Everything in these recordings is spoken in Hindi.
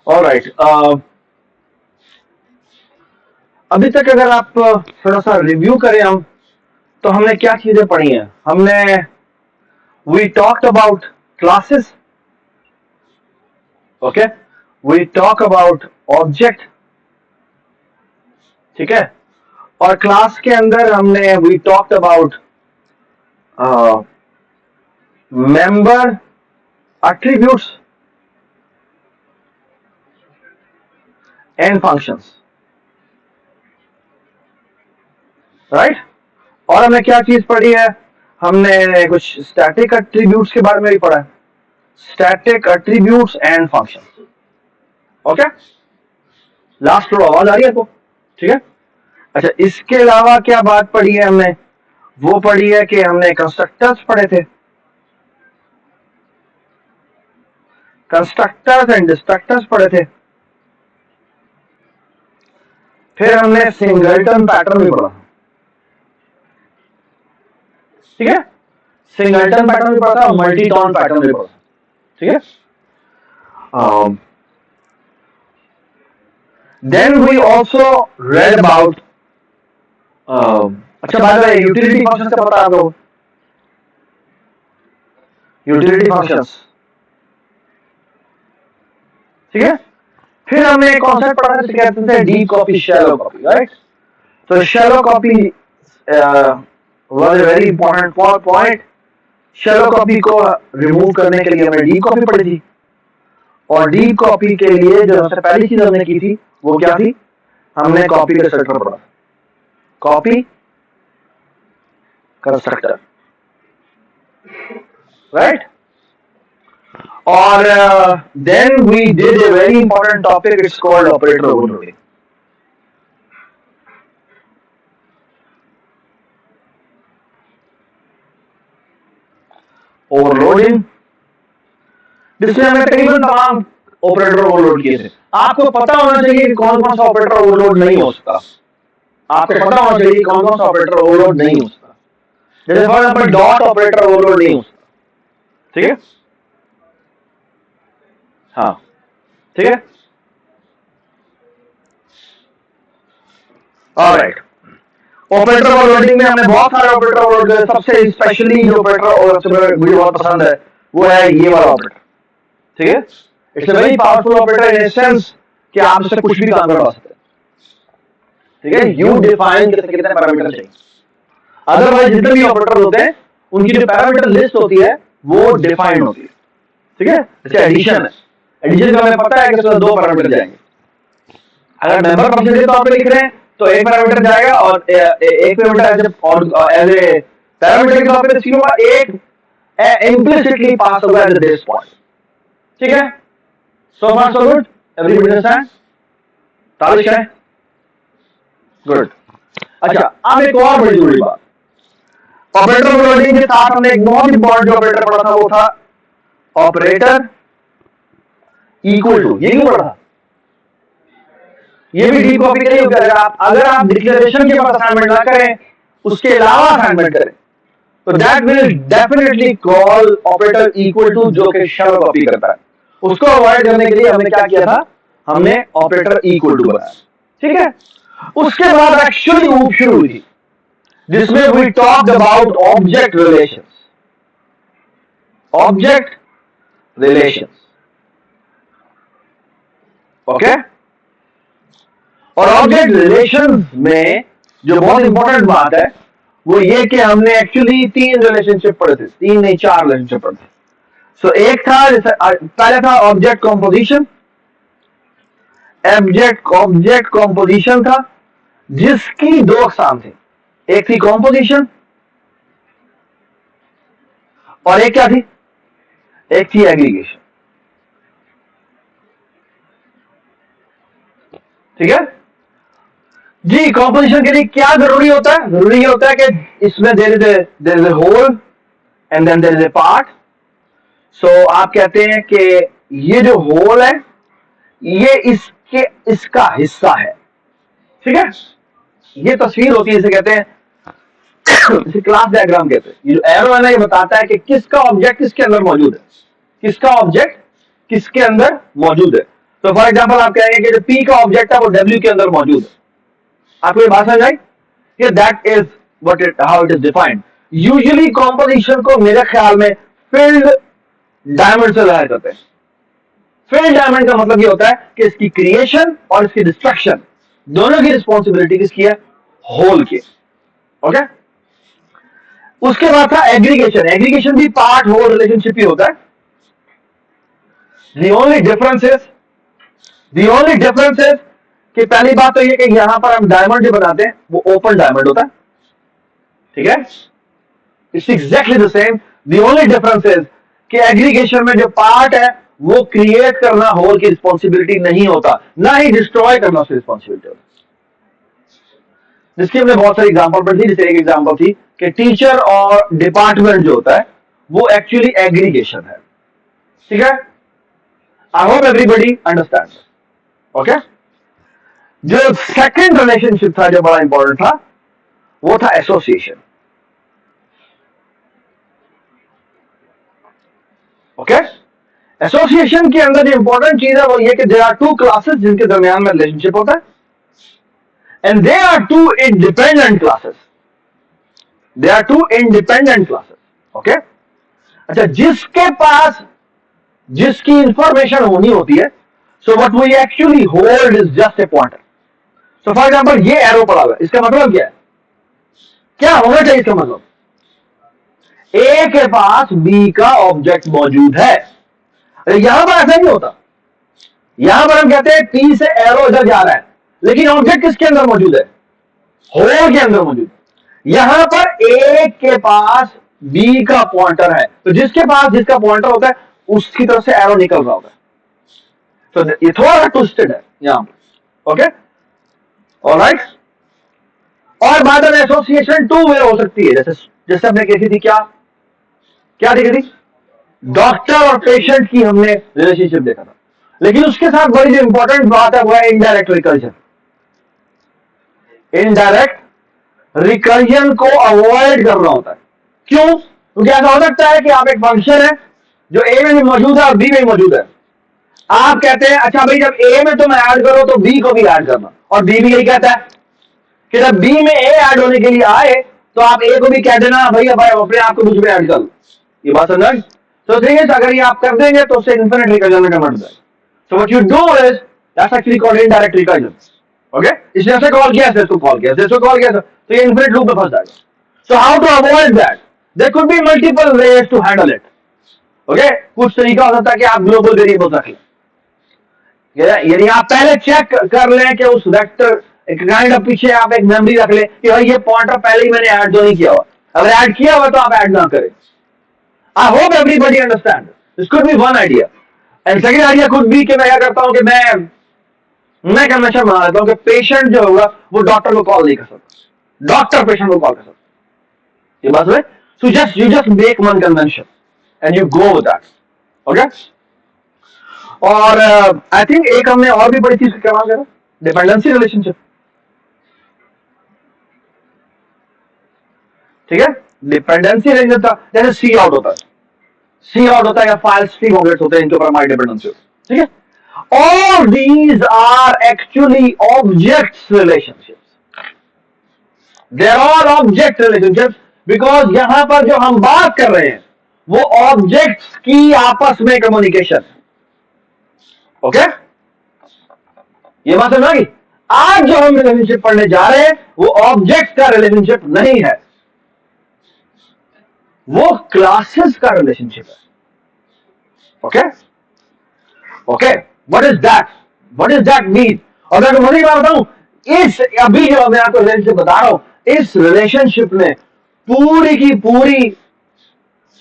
ऑलराइट, अभी तक अगर आप थोड़ा सा रिव्यू करें हम, तो हमने क्या चीजें पढ़ी हैं? हमने we talked about classes, okay, we talk about object, ठीक है, और क्लास के अंदर हमने we talked about member attributes and functions, right? और हमने क्या चीज पढ़ी है? हमने कुछ स्टैटिक एट्रीब्यूट्स के बारे में भी पढ़ा है, static attributes and functions, okay. Last floor आवाज आ रही है आपको? ठीक है। अच्छा, इसके अलावा क्या बात पढ़ी है हमने? वो पढ़ी है कि हमने कंस्ट्रक्टर्स पढ़े थे, कंस्ट्रक्टर्स एंड डिस्ट्रक्टर्स पढ़े थे। फिर हमने सिंगलटन पैटर्न भी पढ़ा, ठीक है, सिंगलटन पैटर्न भी पढ़ा था, मल्टीटॉन पैटर्न भी पढ़ा, ठीक है। Then we also read about, अच्छा by the way, utility functions का पता है आपको? यूटिलिटी फंक्शंस, ठीक है। फिर हमने एक कॉन्सेप्ट पढ़ा जिसे कहते हैं deep copy, shallow copy, right? तो shallow copy was a very important point. Shallow copy को रिमूव करने के लिए हमने डीप कॉपी पढ़ी थी, और डीप कॉपी के लिए जो सबसे पहली चीज हमने की थी वो क्या थी? हमने कॉपी कंस्ट्रक्टर पढ़ा, कॉपी कंस्ट्रक्टर, राइट? और then we did a very important topic, it's called operator overloading. Overloading, जिसमें हमने तकरीबन तमाम ऑपरेटर ओवरलोड किए थे। आपको पता होना चाहिए कि कौन कौन सा ऑपरेटर ओवरलोड नहीं हो सकता, आपको पता होना चाहिए कौन कौन सा ऑपरेटर ओवरलोड नहीं हो सकता। जैसे for example dot operator overload नहीं हो सकता, ठीक है, हाँ, ठीक है, ऑलराइट। ऑपरेटर ओवरलोडिंग में हमने बहुत सारे ऑपरेटर ओवरलोड किए, सबसे स्पेशली जो ऑपरेटर मुझे बहुत पसंद है वो है ये वाला ऑपरेटर, ठीक है। It's a very powerful operator in sense कि आप इससे कुछ भी काम करवा सकते हैं, ठीक है। यू डिफाइन कितने पैरामीटर चाहिए, अदरवाइज जितने भी ऑपरेटर होते हैं उनकी जो पैरामीटर लिस्ट होती है वो डिफाइंड होती है, ठीक है। जैसे एडिशन है, एडिशन का हमें पता है कि इसमें दो पैरामीटर जाएंगे। अगर मेंबर फंक्शन के तौर पे लिख रहे हैं तो एक पैरामीटर जाएगा, और एक पैरामीटर एज ए पैरामीटर के तौर पे सी होगा, एक इम्प्लिसिटली पास होगा एज ए बेस पॉइंट, ठीक है। सो फार so good, everybody understand? Talish है, गुड। अच्छा, अब एक और बड़ी जरूरी बात, ऑपरेटर ओवरलोडिंग के साथ हमने एक बहुत इंपॉर्टेंट ऑपरेटर पढ़ा था, वो था ऑपरेटर इक्वल टू। ये क्यों पढ़ा था? ये भी डीप कॉपी नहीं होगा। अगर आप डिक्लेरेशन के बाद असाइनमेंट ना करें, उसके अलावा असाइनमेंट करें, तो that will definitely call operator equal to, जो कि शैलो कॉपी करता है। उसको अवॉइड करने के लिए हमने क्या किया था? हमने ऑपरेटर इक्वल टू बनाया, ठीक है। उसके बाद एक्चुअली लूप शुरू हुई थी, जिसमें we talked about object relations, object relations, okay. और ऑब्जेक्ट रिलेशंस में जो बहुत इंपॉर्टेंट बात है वो ये कि हमने एक्चुअली तीन रिलेशनशिप पढ़े थे, तीन नहीं चार रिलेशनशिप पढ़े थे। सो एक था, पहले था ऑब्जेक्ट कॉम्पोजिशन, ऑब्जेक्ट कॉम्पोजिशन था जिसकी दो अकसाम थी, एक थी कॉम्पोजिशन और एक क्या थी? एक थी एग्रीगेशन, ठीक है जी। कॉम्पोजिशन के लिए क्या जरूरी होता है? जरूरी ये होता है कि इसमें there is a whole and then there is a part. So आप कहते हैं कि ये जो होल है ये इसका हिस्सा है, ठीक है। ये तस्वीर होती है, इसे कहते हैं इसे क्लास डायग्राम कहते हैं। ये जो एरो है ना, ये बताता है कि किसका ऑब्जेक्ट किसके अंदर मौजूद है, किसका ऑब्जेक्ट किसके अंदर मौजूद है। तो फॉर एग्जांपल आप कहेंगे कि जो पी का ऑब्जेक्ट है वो डब्ल्यू के अंदर मौजूद है। आपको ये बात समझ आई? कि that is what it how it is defined. Usually composition को मेरे ख्याल में फील्ड डायमंड से लाया करते हैं। फील्ड डायमंड का मतलब ये होता है कि इसकी क्रिएशन और इसकी डिस्ट्रक्शन दोनों की रिस्पॉन्सिबिलिटी किसकी है? होल की। ओके, उसके बाद था एग्रीगेशन। एग्रीगेशन भी पार्ट होल रिलेशनशिप ही होता है। The only difference is कि पहली बात तो ये कि यहां पर हम डायमंड जो बनाते हैं वो ओपन डायमंड होता है, ठीक है? It's exactly the same. The only difference is कि एग्रीगेशन में जो पार्ट है वो क्रिएट करना होल की रिस्पॉन्सिबिलिटी नहीं होता, ना ही डिस्ट्रॉय करना उसकी रिस्पॉन्सिबिलिटी होता। जिसकी हमने बहुत सारी एग्जांपल पढ़ी थी। जैसे एक एग्जांपल थी कि टीचर और डिपार्टमेंट जो होता है वो एक्चुअली एग्रीगेशन है, ठीक है? आई होप एवरीबडी अंडरस्टैंड। ओके, जो सेकंड रिलेशनशिप था जो बड़ा इंपॉर्टेंट था वो था एसोसिएशन। ओके, एसोसिएशन के अंदर जो इंपॉर्टेंट चीज है वो ये कि देयर आर टू क्लासेस जिनके दरमियान में रिलेशनशिप होता है, and there are two independent classes. There are two independent classes. Okay, अच्छा, जिसके पास जिसकी इंफॉर्मेशन होनी होती है, so what we actually hold is just a pointer. So for example ये एरो पड़ा हुआ है, इसका मतलब क्या है? क्या होना चाहिए इसका मतलब? ए के पास बी का ऑब्जेक्ट मौजूद है। यहां पर ऐसा नहीं होता। यहां पर हम कहते हैं पी से एरो इधर जा रहा है, लेकिन ऑब्जेक्ट किसके अंदर मौजूद है? होल के अंदर मौजूद। यहां पर ए के पास बी का पॉइंटर है, तो जिसके पास जिसका पॉइंटर होता है उसकी तरफ से एरो निकल रहा होगा। तो ये थोड़ा सा ट्विस्टेड है यहां पर। Okay, alright. और बाद में एसोसिएशन टू वे हो सकती है, जैसे हमने देखी थी। क्या देखी थी? डॉक्टर और पेशेंट की हमने रिलेशनशिप देखा था। लेकिन उसके साथ बड़ी जो इंपॉर्टेंट बात है वो है इनडायरेक्ट रिकर्जन। इनडायरेक्ट रिकर्जन को अवॉइड करना होता है। क्यों? क्योंकि ऐसा हो सकता है कि आप एक फंक्शन है जो ए में भी मौजूद है और बी में भी मौजूद है। आप कहते हैं अच्छा भाई जब ए में तुम ऐड करो तो बी को भी ऐड करना, और बी भी यही कहता है कि जब बी में ए ऐड होने के लिए आए तो आप ए को भी कह देना भैया भाई अपने आप को मुझ में ऐड कर लो। ये बात समझ? तो अगर ये आप कर देंगे तो उससे इन्फिनिट रिकर्जन में कन्वर्ट हो जाएगा। So what you do is that's actually called indirect recursion. Okay, इसने ऐसे कॉल किया, इसको कॉल किया, इसको कॉल किया, तो ये इन्फिनिट लूप में फंस जाएगा। So how to avoid that? There could be multiple ways to handle it. Okay, कुछ तरीका हो सकता है कि आप ग्लोबल वेरिएबल रख लें, यानी आप पहले चेक कर लें कि उस वेक्टर एक काइंड ऑफ पीछे आप एक मेमोरी रख लें कि भाई ये पॉइंटर पहले ही मैंने ऐड तो नहीं किया हुआ, अगर ऐड किया हुआ तो आप ऐड ना करें। I hope everybody understand. This could be one idea. And second idea could be कि मैं क्या करता हूं कि मैं कन्वेंशन बना लेता हूं कि पेशेंट जो होगा वो डॉक्टर को कॉल नहीं कर सकता, डॉक्टर पेशेंट को कॉल कर सकता। ये बात है? So you just make one convention and you go with that. Okay? और आई थिंक एक हमने और भी बड़ी चीज क्या करा, डिपेंडेंसी रिलेशनशिप। ठीक है, डिपेंडेंसी रिलेशनशिप था जैसे सी आउट होता है, सी आउट होता है या फाइल स्ट्रीम ऑब्जेक्ट्स होते हैं, इनके ऊपर हमारी डिपेंडेंसी होती है। ठीक है, all these are actually objects relationships. They are all object relationships because यहां पर जो हम बात कर रहे हैं वो ऑब्जेक्ट्स की आपस में कम्युनिकेशन। ओके, ये बात समझ गई? आज जो हम रिलेशनशिप पढ़ने जा रहे हैं वो ऑब्जेक्ट का रिलेशनशिप नहीं है, वो क्लासेस का रिलेशनशिप है। Okay okay, what is that mean? और अगर मुझे बात बताऊं, इस अभी जो मैं आपको रिलेशनशिप बता रहा हूं, इस रिलेशनशिप ने पूरी की पूरी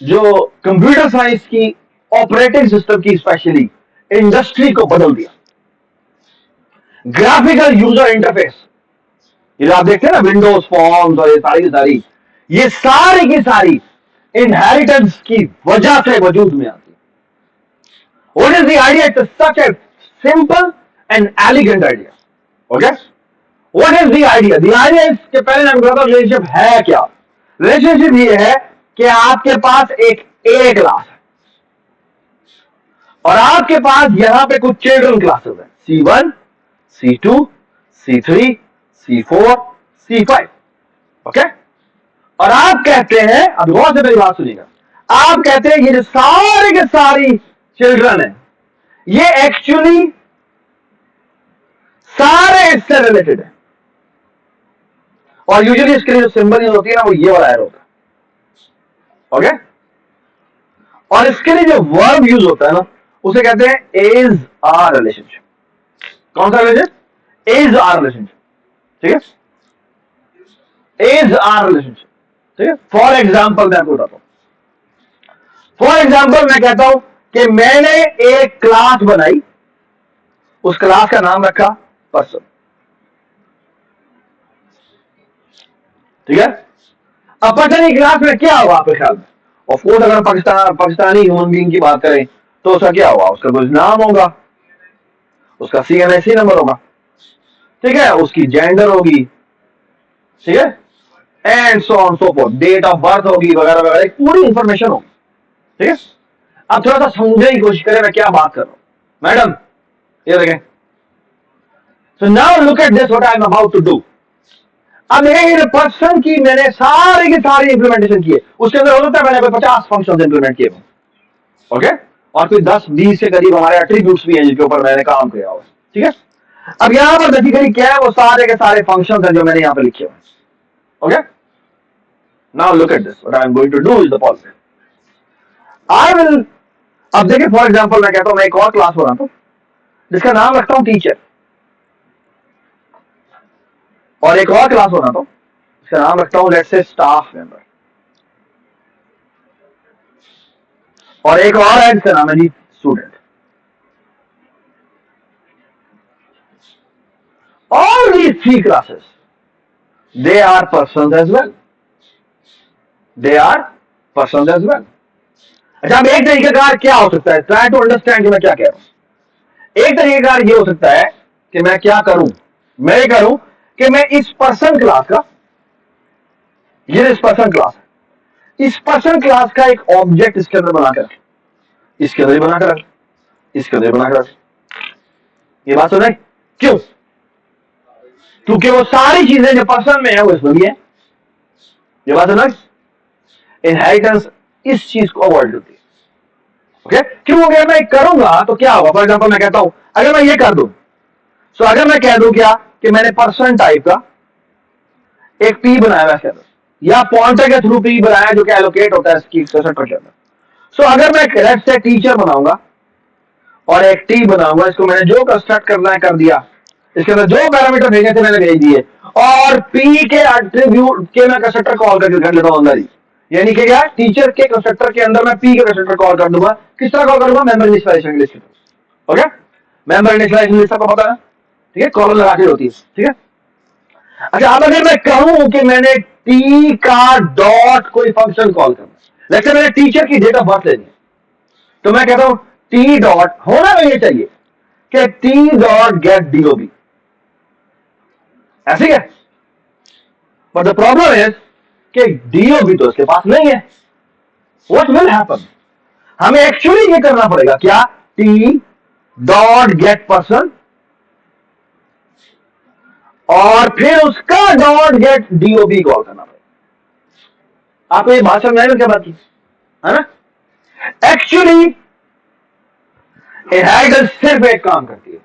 जो कंप्यूटर साइंस की ऑपरेटिंग सिस्टम की स्पेशली इंडस्ट्री को बदल दिया। ग्राफिकल यूजर इंटरफेस, ये आप देखते हैं ना विंडोज फॉर्म्स और ये सारी की सारी इनहेरिटेंस की वजह से वजूद में आती है। What is the idea? It's such a simple and elegant idea. Okay, what is the idea? The idea is कि पहले हम कहते हैं रिलेशनशिप है क्या। रिलेशनशिप ये है कि आपके पास एक ए क्लास है और आपके पास यहां पे कुछ चिल्ड्रन क्लासेस हैं, C1, C2, C3, C4, C5, okay. और आप कहते हैं, अब गौर से मेरी बात सुनिएगा, आप कहते हैं ये जो सारे के सारी चिल्ड्रन है ये एक्चुअली सारे इससे रिलेटेड है, और यूजुअली इसके लिए जो सिंबल यूज होती है ना वो ये वाला एरो होता है, ओके। और इसके लिए जो वर्ब यूज होता है ना उसे कहते हैं इज आर रिलेशनशिप। कौन सा रिलेशनशिप? इज आर रिलेशनशिप, ठीक है, इज आर रिलेशनशिप, ठीक है। फॉर एग्जाम्पल मैं आपको बताता हूं, फॉर एग्जाम्पल मैं कहता हूं कि मैंने एक क्लास बनाई, उस क्लास का नाम रखा पर्सन, ठीक है। अब पर्सन की क्लास में क्या होगा आपके ख्याल में? ऑफ कोर्स अगर पाकिस्तानी ह्यूमन बीइंग की बात करें तो उसका क्या होगा? उसका कुछ नाम होगा, उसका CNSE नंबर होगा, ठीक है, उसकी जेंडर होगी, ठीक है, and so on so forth, date of birth होगी, वगैरह वगैरह, एक पूरी इंफॉर्मेशन होगी, ठीक है। अब थोड़ा सा समझने की कोशिश करें मैं क्या बात कर रहा हूं। मैडम ये देखें, so now look at this what I am about to do. अब ये पर्सन की मैंने सारी की सारी इंप्लीमेंटेशन की है, उसके अंदर हो सकता है मैंने 50 फंक्शन इंप्लीमेंट किए, ओके, और फिर 10-20 के करीब हमारे एट्रीब्यूट्स भी हैं जिनके ऊपर मैंने काम किया हुआ है, ठीक है। अब यहां पर बेसिकली क्या है, वो सारे के सारे फंक्शंस हैं जो मैंने यहां पर लिखे हुए हैं, okay. Now look at this, what I am going to do is the following, I will, अब देखिए फॉर एग्जांपल मैं कहता हूं मैं एक और क्लास बनाता हूं जिसका नाम रखता हूं टीचर, और एक और क्लास बनाता हूं इसका नाम रखता हूं लेट्स से स्टाफ मेंबर, और एक और है जिसका नाम है जी student. All these three classes, they are persons as well. They are persons as well. अच्छा, अब एक तरीकेकार क्या हो सकता है, ट्राई टू अंडरस्टैंड कि मैं क्या कह रहा हूं। एक तरीकेकार ये हो सकता है कि मैं क्या करूं, मैं करूं कि मैं इस पर्सन क्लास का, ये इस पर्सन क्लास है, इस पर्सन क्लास का एक ऑब्जेक्ट इसके अंदर बनाकर, इसके अंदर बनाकर, इसके अंदर बनाकर, ये बात सुन रहे? क्यों? क्योंकि वो सारी चीजें जो पर्सन में है वो इसमें भी है, ये बात सुन, इनहेरिटेंस इस चीज को अवॉइड होती है, ओके। क्यों? अगर मैं करूंगा तो क्या होगा, फॉर एग्जांपल मैं कहता हूं अगर मैं ये कर दूं, सो अगर मैं कह दूं क्या कि मैंने पर्सन टाइप का एक P बनाया है, या पॉइंटर के थ्रू P बनाया जो कि एलोकेट होता है इसकी कंस्ट्रक्टर के अंदर। सो अगर मैं लेट्स से टीचर बनाऊंगा और एक T बनाऊंगा, इसको मैंने जो कंस्ट्रक्ट करना है कर दिया, इसके अंदर जो पैरामीटर भेजे थे मैंने भेज दिए, और P के एट्रीब्यूट के मैं कंस्ट्रक्टर कॉल करके कर लेता हूं अंदर ही, यानी कि क्या, टीचर के कंस्ट्रक्टर के अंदर मैं P के कंस्ट्रक्टर कॉल कर दूंगा। किस तरह कॉल करूंगा? Member initialization list, okay. Member initialization list आपको पता है, ठीक है, कॉलम लगा के होती है, ठीक है। अच्छा, अब अगर मैं कहूं कि मैंने T का डॉट कोई फंक्शन कॉल करना, लेट्स से मैंने टीचर की डेट ऑफ बर्थ लेनी है, तो मैं कहता हूं T डॉट, होना तो ये चाहिए कि T डॉट गेट DOB, ऐसे है। बट द प्रॉब्लम इज कि DOB तो इसके पास नहीं है। व्हाट विल हैपन, हमें एक्चुअली ये करना पड़ेगा क्या, T डॉट गेट पर्सन और फिर उसका डॉट गेट DOB कॉल करना पड़ेगा। आपको ये बात समझ में क्या बात की है ना? एक्चुअली इनहेरिटेंस सिर्फ एक काम करती है,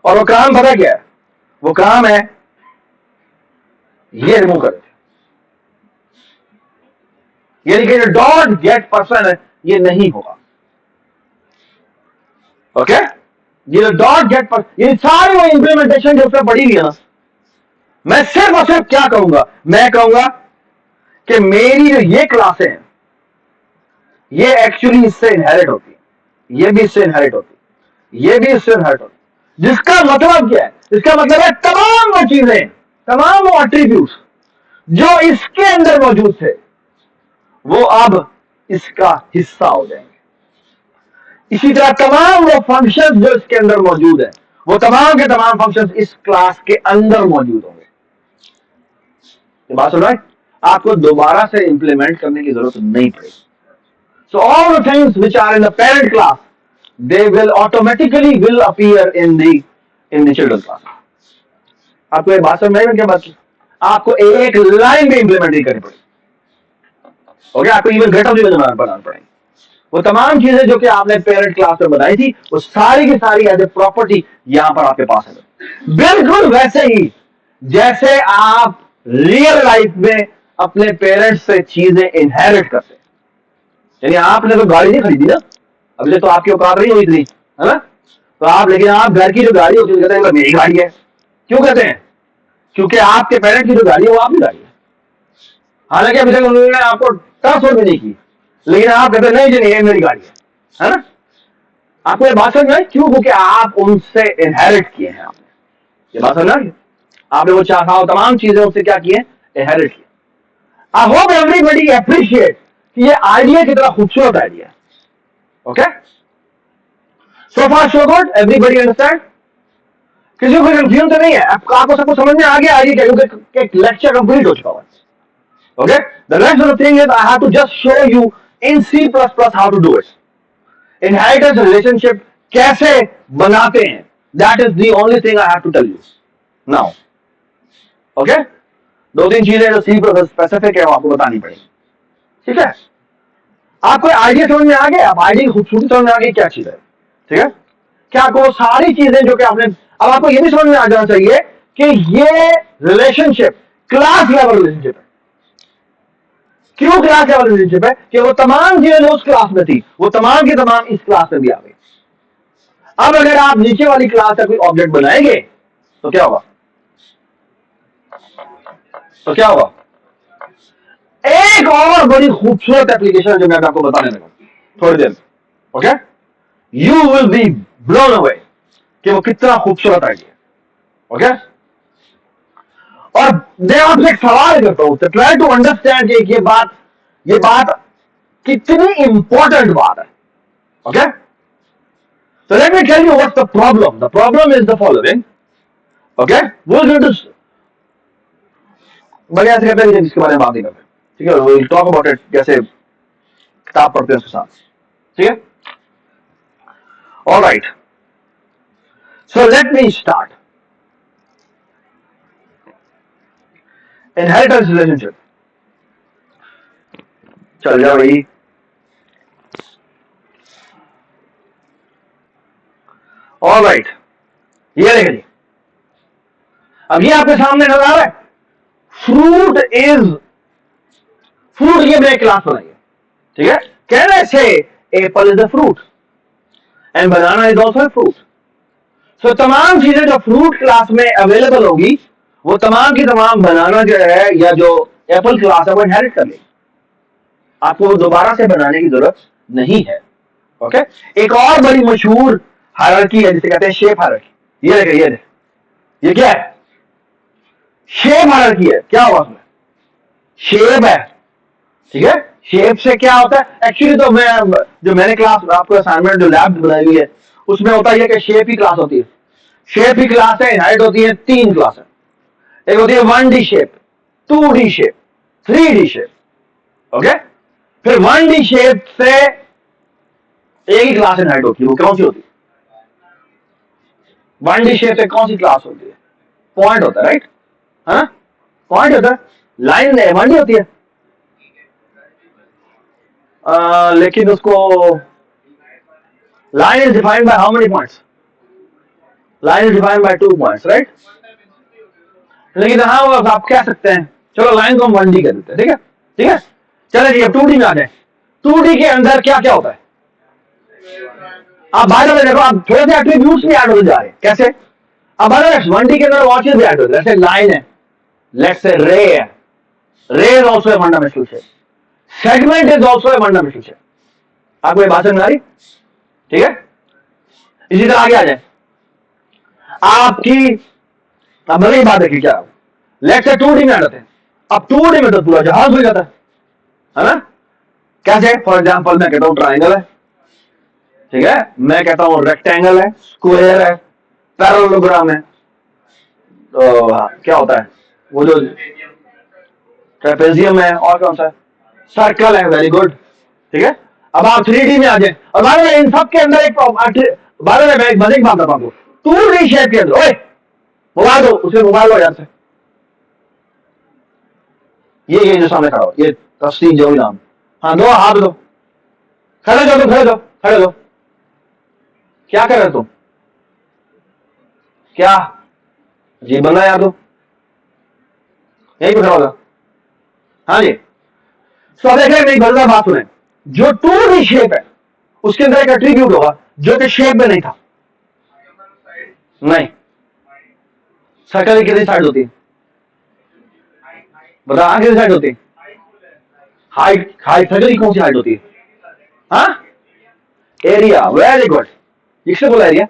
और वो काम पता क्या है? वो काम है ये रिमूव कर, यानी कि जो डॉट गेट पर्सन है ये नहीं होगा, ओके। ये जो डॉट गेट पर्सन, ये सारी वो इंप्लीमेंटेशन जो उसमें पड़ी हुई है ना, मैं सिर्फ और सिर्फ क्या कहूंगा, मैं कहूंगा कि मेरी जो ये क्लासें हैं ये एक्चुअली इससे इनहेरिट होती है, ये भी इससे इनहेरिट होती है, ये भी इससे इनहेरिट होती है। जिसका मतलब क्या है? इसका मतलब है तमाम वो चीजें, तमाम वो एट्रीब्यूट्स जो इसके अंदर मौजूद थे वो अब इसका हिस्सा हो जाएंगे। इसी तरह तमाम वो फंक्शंस जो इसके अंदर मौजूद है वो तमाम के तमाम फंक्शंस इस क्लास के अंदर मौजूद होंगे। ये बात सुन रहे हैं? आपको दोबारा से इंप्लीमेंट करने की जरूरत नहीं पड़ेगी। So all the things which are in the parent class they will automatically will appear in the children class. आपको ये बात समझ में आई क्या बात की? आपको एक लाइन में इंप्लीमेंट नहीं करनी पड़ेगी. ओके, आपको इवन गेटअप भी बनाना पड़ेगा. वो तमाम चीजें जो कि आपने पेरेंट क्लास में बताई थी, वो सारी की सारी एज ए प्रॉपर्टी यहां पर आपके पास है. बिल्कुल वैसे ही जैसे आप रियल लाइफ में अपने पेरेंट्स से चीजें इनहेरिट करते हैं. यानी आपने तो गाड़ी नहीं खरीदी ना, अभी तो आपकी औकात नहीं हुई इतनी, है ना? तो आप, लेकिन आप घर की जो गाड़ी होती है कहते हैं मेरी गाड़ी है. क्यों कहते हैं? क्योंकि आपके पेरेंट्स की जो गाड़ी है वो आपकी गाड़ी है. हालांकि अभी तक उन्होंने आपको ट्रांसफर भी नहीं की, लेकिन आप कहते नहीं जी नहीं मेरी गाड़ी है ना? आपको ये बात समझ में? क्यों? क्योंकि आप उनसे इनहेरिट किए हैं. आपने ये बात समझ में? आपने वो चाहा तमाम चीजें उनसे क्या किए? इनहेरिट किए. आई होप एवरीबडी अप्रिशिएट कि ये आइडिया कितना खूबसूरत आइडिया है. ओके, सो फार सो गुड. Everybody understand? किसी को कंफ्यूजन तो नहीं है? आपको सबको समझ में आ गया आइडिया क्या? क्योंकि लेक्चर कंप्लीट हो चुका है. Okay, the rest of the thing is I have to just show you in C++ how to do it. Inheritance relationship कैसे बनाते हैं? That is the only thing I have to tell you now. Okay? दो तीन चीजें जो C++ स्पेसिफिक है वो आपको बतानी पड़ेगी. ठीक है? आपको आइडिया समझ में आ गया? आप आइडिया की खूबसूरती समझ में आ गई क्या चीज है? ठीक है? क्या आपको सारी चीजें जो कि आपने, अब आपको ये भी समझ में आ जाना चाहिए कि ये रिलेशनशिप क्लास लेवल रिलेशनशिप है. क्यों क्लास लेवल रिलेशनशिप है? कि वो तमाम चीजें जो उस क्लास में थी वो तमाम की तमाम इस क्लास में भी आ गई. अब अगर आप नीचे वाली क्लास का कोई ऑब्जेक्ट बनाएंगे तो क्या होगा? एक और बड़ी खूबसूरत एप्लीकेशन जो मैं आपको बताने लगा थोड़ी देर. Okay, you will be blown away कि वो कितना खूबसूरत आइडिया. ओके, और मैं आपसे एक सवाल करता हूं, ट्राई टू अंडरस्टैंड कि ये बात कितनी इंपॉर्टेंट बात है. Okay, so let me tell you what's the problem. The problem is the following. Okay, we're going to बड़े ऐसे कहते हैं इसके बारे में बात नहीं करते. ठीक है, we'll talk about it जैसे किताब पढ़ते हैं उसके साथ. ठीक है, all right. So let me start. Inheritance relationship. चल जाओ भाई. All right. ये देखिए, अब ये आपके सामने नजर आ रहा है. फ्रूट की हमने क्लास बनाई है. ठीक है, can say apple is a fruit and banana is also fruit. So तमाम चीजें जो फ्रूट क्लास में अवेलेबल होगी वो तमाम की तमाम बनाना जो है या जो एप्पल क्लास है वो इनहेरिट कर लेगी. आपको दोबारा से बनाने की जरूरत नहीं है. ओके, एक और बड़ी मशहूर हायरार्की है जिसे कहते हैं शेप हायरार्की. ये देखिए, ये क्या है? शेप हायरार्की है. क्या हुआ उसमें? शेप है. ठीक है, शेप से क्या होता है? एक्चुअली तो मैंने क्लास आपको असाइनमेंट जो लैब बनाई हुई है उसमें होता है कि शेप ही क्लास होती है. शेप ही क्लास है. इनहेरिट होती है तीन क्लास है. एक होती है 1D shape, 2D shape, 3D shape. Okay, फिर 1D शेप से एक ही क्लास इनहेरिट होती है. वो कौन सी होती है? 1D शेप से कौन सी क्लास होती है? पॉइंट होता है, राइट? है ना? पॉइंट होता है. लाइन 1D होती है. लेकिन उसको line is defined by how many points? Line is defined by 2 points, right? लेकिन हाँ आप कह सकते हैं चलो लाइन को हम 1D कर देते हैं. ठीक है, ठीक है, चले जी अब 2D में आ जाए. 2D के अंदर क्या क्या होता है? आप बाहर में देखो, आप थोड़े से एट्रीब्यूट्स भी ऐड होते जा रहे हैं. कैसे? अब अगर 1D के अंदर और चीज भी ऐड होती है. जैसे लाइन है, लेट्स से रे है. रे is also a fundamental shape. Segment is also a fundamental shape. आपको ये बात समझ आ रही? ठीक है, इसी तरह आगे आ जाए. आपकी अब भले ही बात देखिए क्या, लेट्स से 2D में आ जाते हैं. अब 2D में तो पूरा जहाज हो जाता है ना? कैसे? फॉर एग्जाम्पल मैं कहता हूं ट्राइंगल है. ठीक है, मैं कहता हूं रेक्टेंगल है, स्क्वायर है, पैरेललोग्राम है. तो क्या होता है? वो जो ट्रेपेजियम है, और कौन सा है? सर्कल है. Very good. ठीक है, अब आप 3D में आ जाए, और बाद में इन सब के अंदर एक बाद में मैं एक मजे की बात बताता हूँ, 2D शेप के अंदर, ओए मोबाइल दो, उसे मोबाइल लो यार से, ये जो सामने खड़ा हो, ये तस्लीम जो नाम, हाँ दो, हाथ दो, खड़े दो, तुम खड़े दो, खड़े दो, क्या कर रहे तुम, क्या जी बंदा यार दो, यही खड़ा होगा, हाँ जी। तो देखें मेरी गलत बात सुने, जो 2D शेप है उसके अंदर एक एट्रीब्यूट होगा जो कि शेप में नहीं था, नहीं, सर्कल की कितनी साइड होती है, बता, कितनी साइड होती है, हाइट, हाइट सर्कल की कौन सी हाइट होती है, हाँ, एरिया, वेरी गुड, किसने बोला एरिया,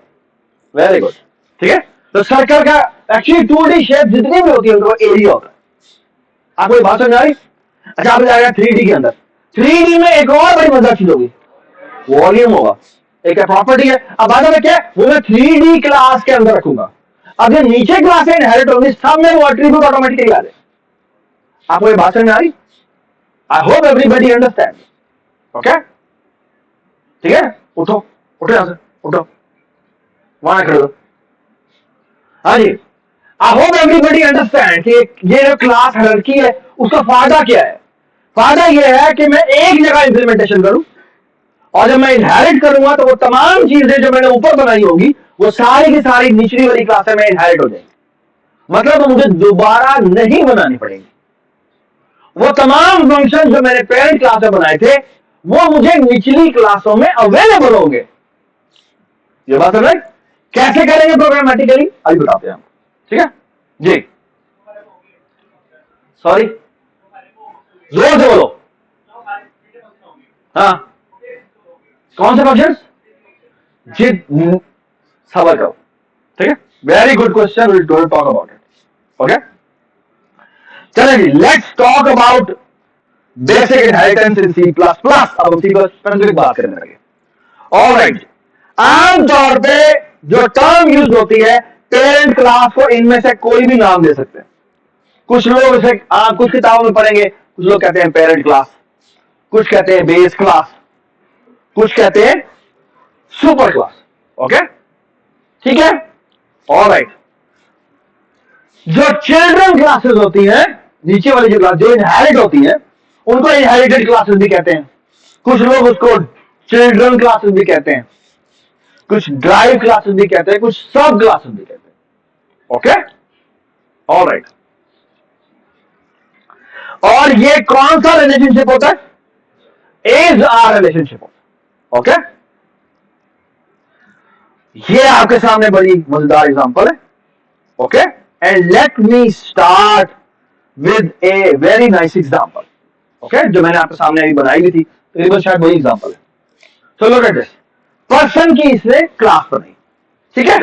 वेरी गुड, ठीक है। तो सर्कल का एक्चुअली 2D शेप जितनी भी होती है उनको एरिया होता है, आपको ये बात समझ आ रही। अच्छा आप जाएगा 3D के अंदर, 3D में एक और बड़ी मजेदार चीज होगी, वॉल्यूम होगा, एक प्रॉपर्टी है। अब बाद में क्या, वो मैं 3D क्लास के अंदर रखूंगा, अब ये नीचे क्लास है इनहेरिट होगी, सब में वो एट्रीब्यूट ऑटोमेटिकली आ जाए। आपको ये बात समझ आ रही, आई होप एवरीबडी अंडरस्टैंड, ओके, ठीक है, उठो, उठो यहां से, उठो, वहां खड़े हो, हाँ जी। आई होप एवरीबडी अंडरस्टैंड कि ये जो क्लास हायरार्की है उसका फायदा क्या है, फायदा यह है कि मैं एक जगह इंप्लीमेंटेशन करूं, और जब मैं इनहेरिट करूंगा तो वो तमाम चीजें जो मैंने ऊपर बनाई होगी वो सारी की सारी निचली वाली क्लासें में इनहेरिट हो जाएंगी, मतलब मुझे दोबारा नहीं बनानी पड़ेगी, वो तमाम फंक्शन जो मैंने पेरेंट क्लास में बनाए थे वो मुझे निचली क्लासों में अवेलेबल होंगे। ये बात समझ, कैसे करेंगे प्रोग्रामेटिकली अभी बताते हैं हम, ठीक है जी, सॉरी जोर से बोलो, हाँ कौन से फंक्शन, जिद सबर करो, ठीक है, very good question, will talk about it, okay. चलिए जी, let's talk about basic inheritance in C plus plus, अब हम सी प्लस स्पेसिफिक बात करने लगे, ऑलराइट। आमतौर पे जो टर्म यूज होती है पेरेंट क्लास को, इनमें से कोई भी नाम दे सकते हैं, कुछ लोग इसे आप कुछ किताबों में पढ़ेंगे, कुछ लोग कहते हैं पेरेंट क्लास, कुछ कहते हैं बेस क्लास, कुछ कहते हैं सुपर क्लास, ओके, ठीक है, ऑलराइट। जो चिल्ड्रन क्लासेस होती हैं, नीचे वाली जो क्लास जो इनहेरिट होती है उनको इनहेरिटेड क्लासेस भी कहते हैं, कुछ लोग उसको चिल्ड्रन क्लासेस भी कहते हैं, कुछ ड्राइव क्लासेस भी कहते हैं, कुछ सब क्लासेस भी कहते हैं, ओके, ऑलराइट। और ये कौन सा रिलेशनशिप होता है, एज आर रिलेशनशिप होता है, ओके। ये आपके सामने बड़ी मजेदार एग्जांपल है, okay, and let me start with a very nice example, okay, जो मैंने आपके सामने अभी बनाई भी थी, तो शायद वही एग्जांपल है। तो लुक एट दिस, पर्सन की इसने क्लास बनाई, ठीक है,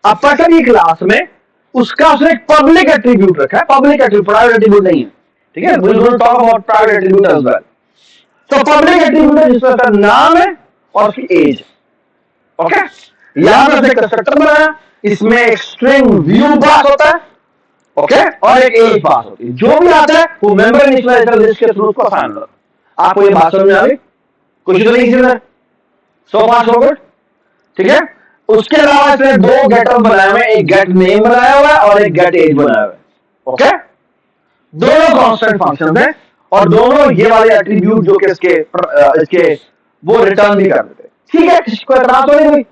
अब पर्सन की क्लास में उसका उसने एक पब्लिक एट्रीब्यूट रखा है, पब्लिक एट्रीब्यूट, प्राइवेट एट्रीब्यूट नहीं है, ठीक है, we will talk about private attribute as well. तो पब्लिक एट्रीब्यूट है जिसमें उसका नाम है और उसकी एज, ओके, यहां पर से कंस्ट्रक्टर बनाया, इसमें एक स्ट्रिंग व्यू पास होता है, ओके, और एक एज पास होती है, जो भी आता है वो मेंबर इनिशियलाइजर लिस्ट के थ्रू उसको असाइन होगा। आपको ये बात समझ में आ गई, कुछ तो नहीं समझ, सो पास हो गुड, ठीक है। उसके अलावा इसने दो गेटअप बनाए हुए, एक गेट नेम बनाया हुआ है और एक गेट एज बनाया हुआ है, ओके, दोनों कांस्टेंट फंक्शन है और दोनों ये वाले एट्रीब्यूट जो कि इसके वो रिटर्न भी कर देते हैं, ठीक है, इसको एतराज तो नहीं हुई।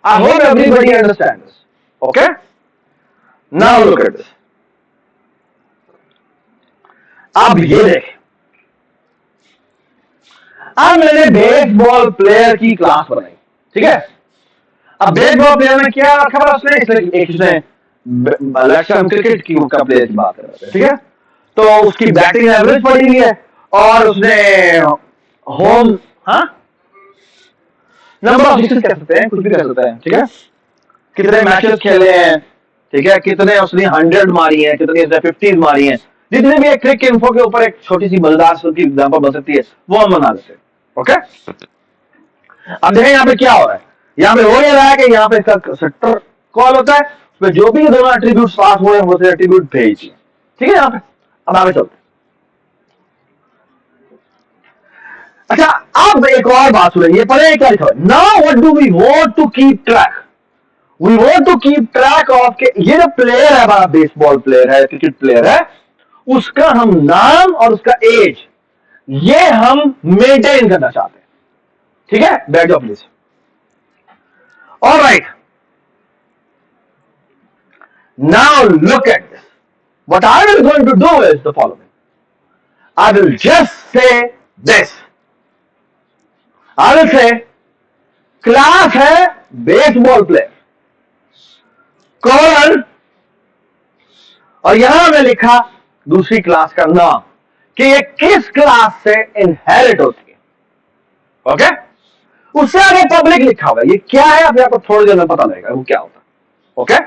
I hope everybody understand this, okay, now look at this. अब ये देखें, अब मैंने बेसबॉल प्लेयर की क्लास बनाई, ठीक है। अब बेसबॉल प्लेयर में क्या रखा था उसने, इसने क्रिकेट की का प्लेयर की बात कर रहे थे, ठीक है, तो उसकी बैटिंग एवरेज पड़ी हुई है और उसने होम, हाँ, नंबर ऑफ सिक्सेस कह सकते हैं, कुछ भी कह सकते हैं, ठीक है, कितने मैचेस खेले हैं, ठीक है, कितने उसने 100 मारी है, कितनी उसने 50 मारी है, जितने भी एक क्रिक इन्फो के ऊपर एक छोटी सी मजेदार की एग्जांपल बन सकती है वो हम बना लेते हैं, ओके। अब देखें यहाँ पे क्या हो रहा है, यहाँ पे हो रहा है कि यहाँ पे इसका सेक्टर कॉल होता है, उसमें जो भी दोनों एट्रीब्यूट पास हुए हैं वो से एट्रीब्यूट भेजिए, ठीक है। यहाँ पे अब आगे चलते अच्छा, अब एक और बात सुनिए, पहले क्या लिखा है, now what do we want to keep track, we want to keep track of के ये जो प्लेयर है हमारा, बेसबॉल प्लेयर है, क्रिकेट प्लेयर है, उसका हम नाम और उसका एज ये हम मेंटेन करना चाहते हैं, ठीक है, बैठ जाओ please. Alright, now look at this, what I will going to do is the following, I will just say this. I will say class है बेसबॉल प्लेयर, कॉलन, और यहां मैं लिखा दूसरी क्लास का नाम कि ये किस क्लास से इनहेरिट होती है, ओके। उससे आगे पब्लिक लिखा हुआ है, ये क्या है अभी आपको थोड़ी देर में पता लगेगा वो क्या होता है, ओके।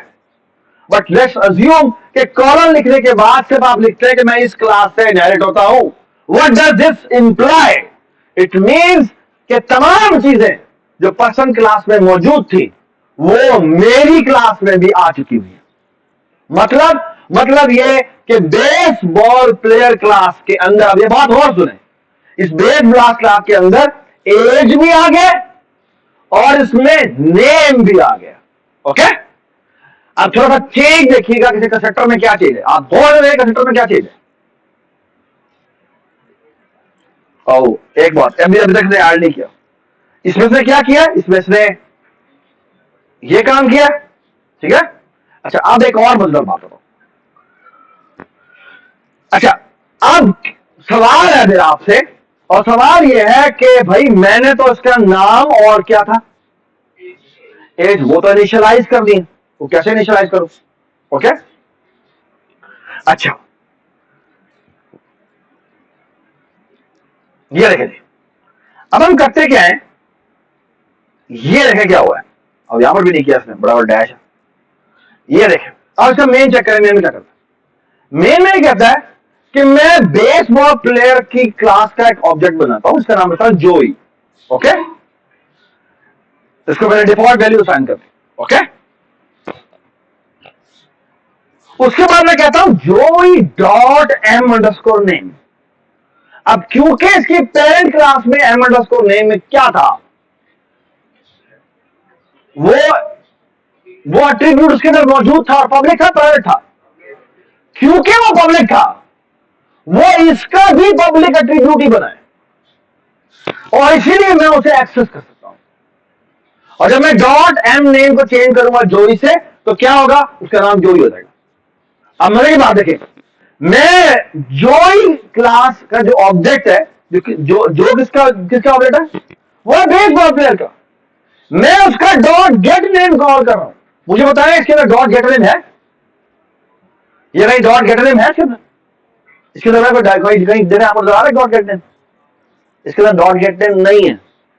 बट लेट्स अज्यूम कि कॉलन लिखने के बाद सिर्फ आप लिखते हैं कि मैं इस क्लास से इनहेरिट होता हूं। What does this imply? It means कि तमाम चीजें जो पर्सन क्लास में मौजूद थी वो मेरी क्लास में भी आ चुकी हुई है। मतलब ये कि बेसबॉल प्लेयर क्लास के अंदर, अब ये बात और सुने, इस बेसबॉल क्लास के अंदर एज भी आ गया और इसमें नेम भी आ गया, ओके। अब थोड़ा सा चेंज देखिएगा, किसी कंस्ट्रक्टर में क्या चीज है, आप बोल रहे कंस्ट्रक्टर में क्या चीज है। एक बात अभी तक ने ऐड नहीं किया, इसमें से क्या किया, इसमें से ये काम किया, ठीक है। अच्छा, अब एक और मजेदार बात बताओ। अच्छा, अब सवाल है मेरा आपसे, और सवाल यह है कि भाई मैंने तो इसका नाम और क्या था, एज, वो तो इनिशियलाइज कर दी, वो कैसे इनिशियलाइज करूं, ओके। अच्छा, ये देखें, अब हम करते क्या है, ये देखें क्या हुआ है, अब यहां पर भी नहीं किया इसने, बराबर डैश है, ये देखें। अब इसका मेन चेक करें, मेन में क्या करता है, मेन में कहता है कि मैं बेसबॉल प्लेयर की क्लास का एक ऑब्जेक्ट बनाता हूं, इसका नाम होता है जोई, ओके। इसको मैंने डिफॉल्ट वैल्यू असाइन कर दी, ओके। उसके बाद मैं कहता हूं जोई डॉट एम अंडरस्कोर नेम। अब क्योंकि इसकी पेरेंट क्लास में एम अंडरस्कोर नेम में क्या था, वो एट्रीब्यूट उसके अंदर मौजूद था और पब्लिक था, प्राइवेट था। क्योंकि वो पब्लिक था, वो इसका भी पब्लिक एट्रीब्यूट ही बनाए, और इसीलिए मैं उसे एक्सेस कर सकता हूं। और जब मैं डॉट एम नेम को चेंज करूंगा जोई से, तो क्या होगा, उसका नाम जोई हो जाएगा। अब मेरी बात देखें, मैं जोई क्लास का जो ऑब्जेक्ट है, जो किसका ऑब्जेक्ट है, वो है बेसबॉल प्लेयर का, मैं उसका डॉट गेट नेम कॉल कर रहा हूं। मुझे बताएं इसके अंदर डॉट गेट नेम है, ये कहीं डॉट गेट नेम है इसके अंदर कहीं देना आपको नजर आ रहा है डॉट गेट नेम, इसके अंदर डॉट गेट नेम नहीं है,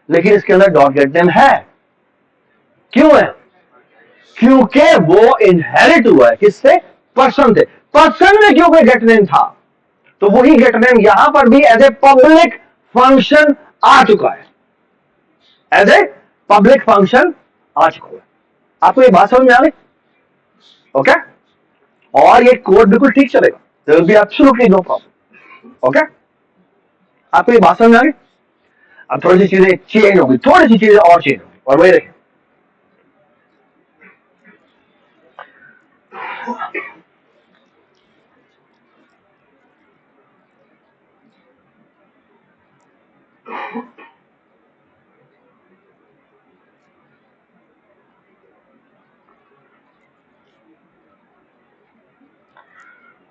लेकिन इसके अंदर डॉट गेट नेम है। क्यों है, क्योंकि वो इनहेरिट हुआ है किससे, पर्सन से। पर्सन में क्यों कोई गेट नेम था, तो वही गेट नेम यहां पर भी एज ए पब्लिक फंक्शन आ चुका है, एज ए पब्लिक फंक्शन आ चुका है। आपको ये बात समझ में आ गई, ओके। और ये कोड बिल्कुल ठीक चलेगा, there will be absolutely no problem, okay. आपको ये बात समझ में आ गई। अब थोड़ी सी चीजें चेंज होगी, थोड़ी सी चीजें और चेंज होगी, और वही देखें,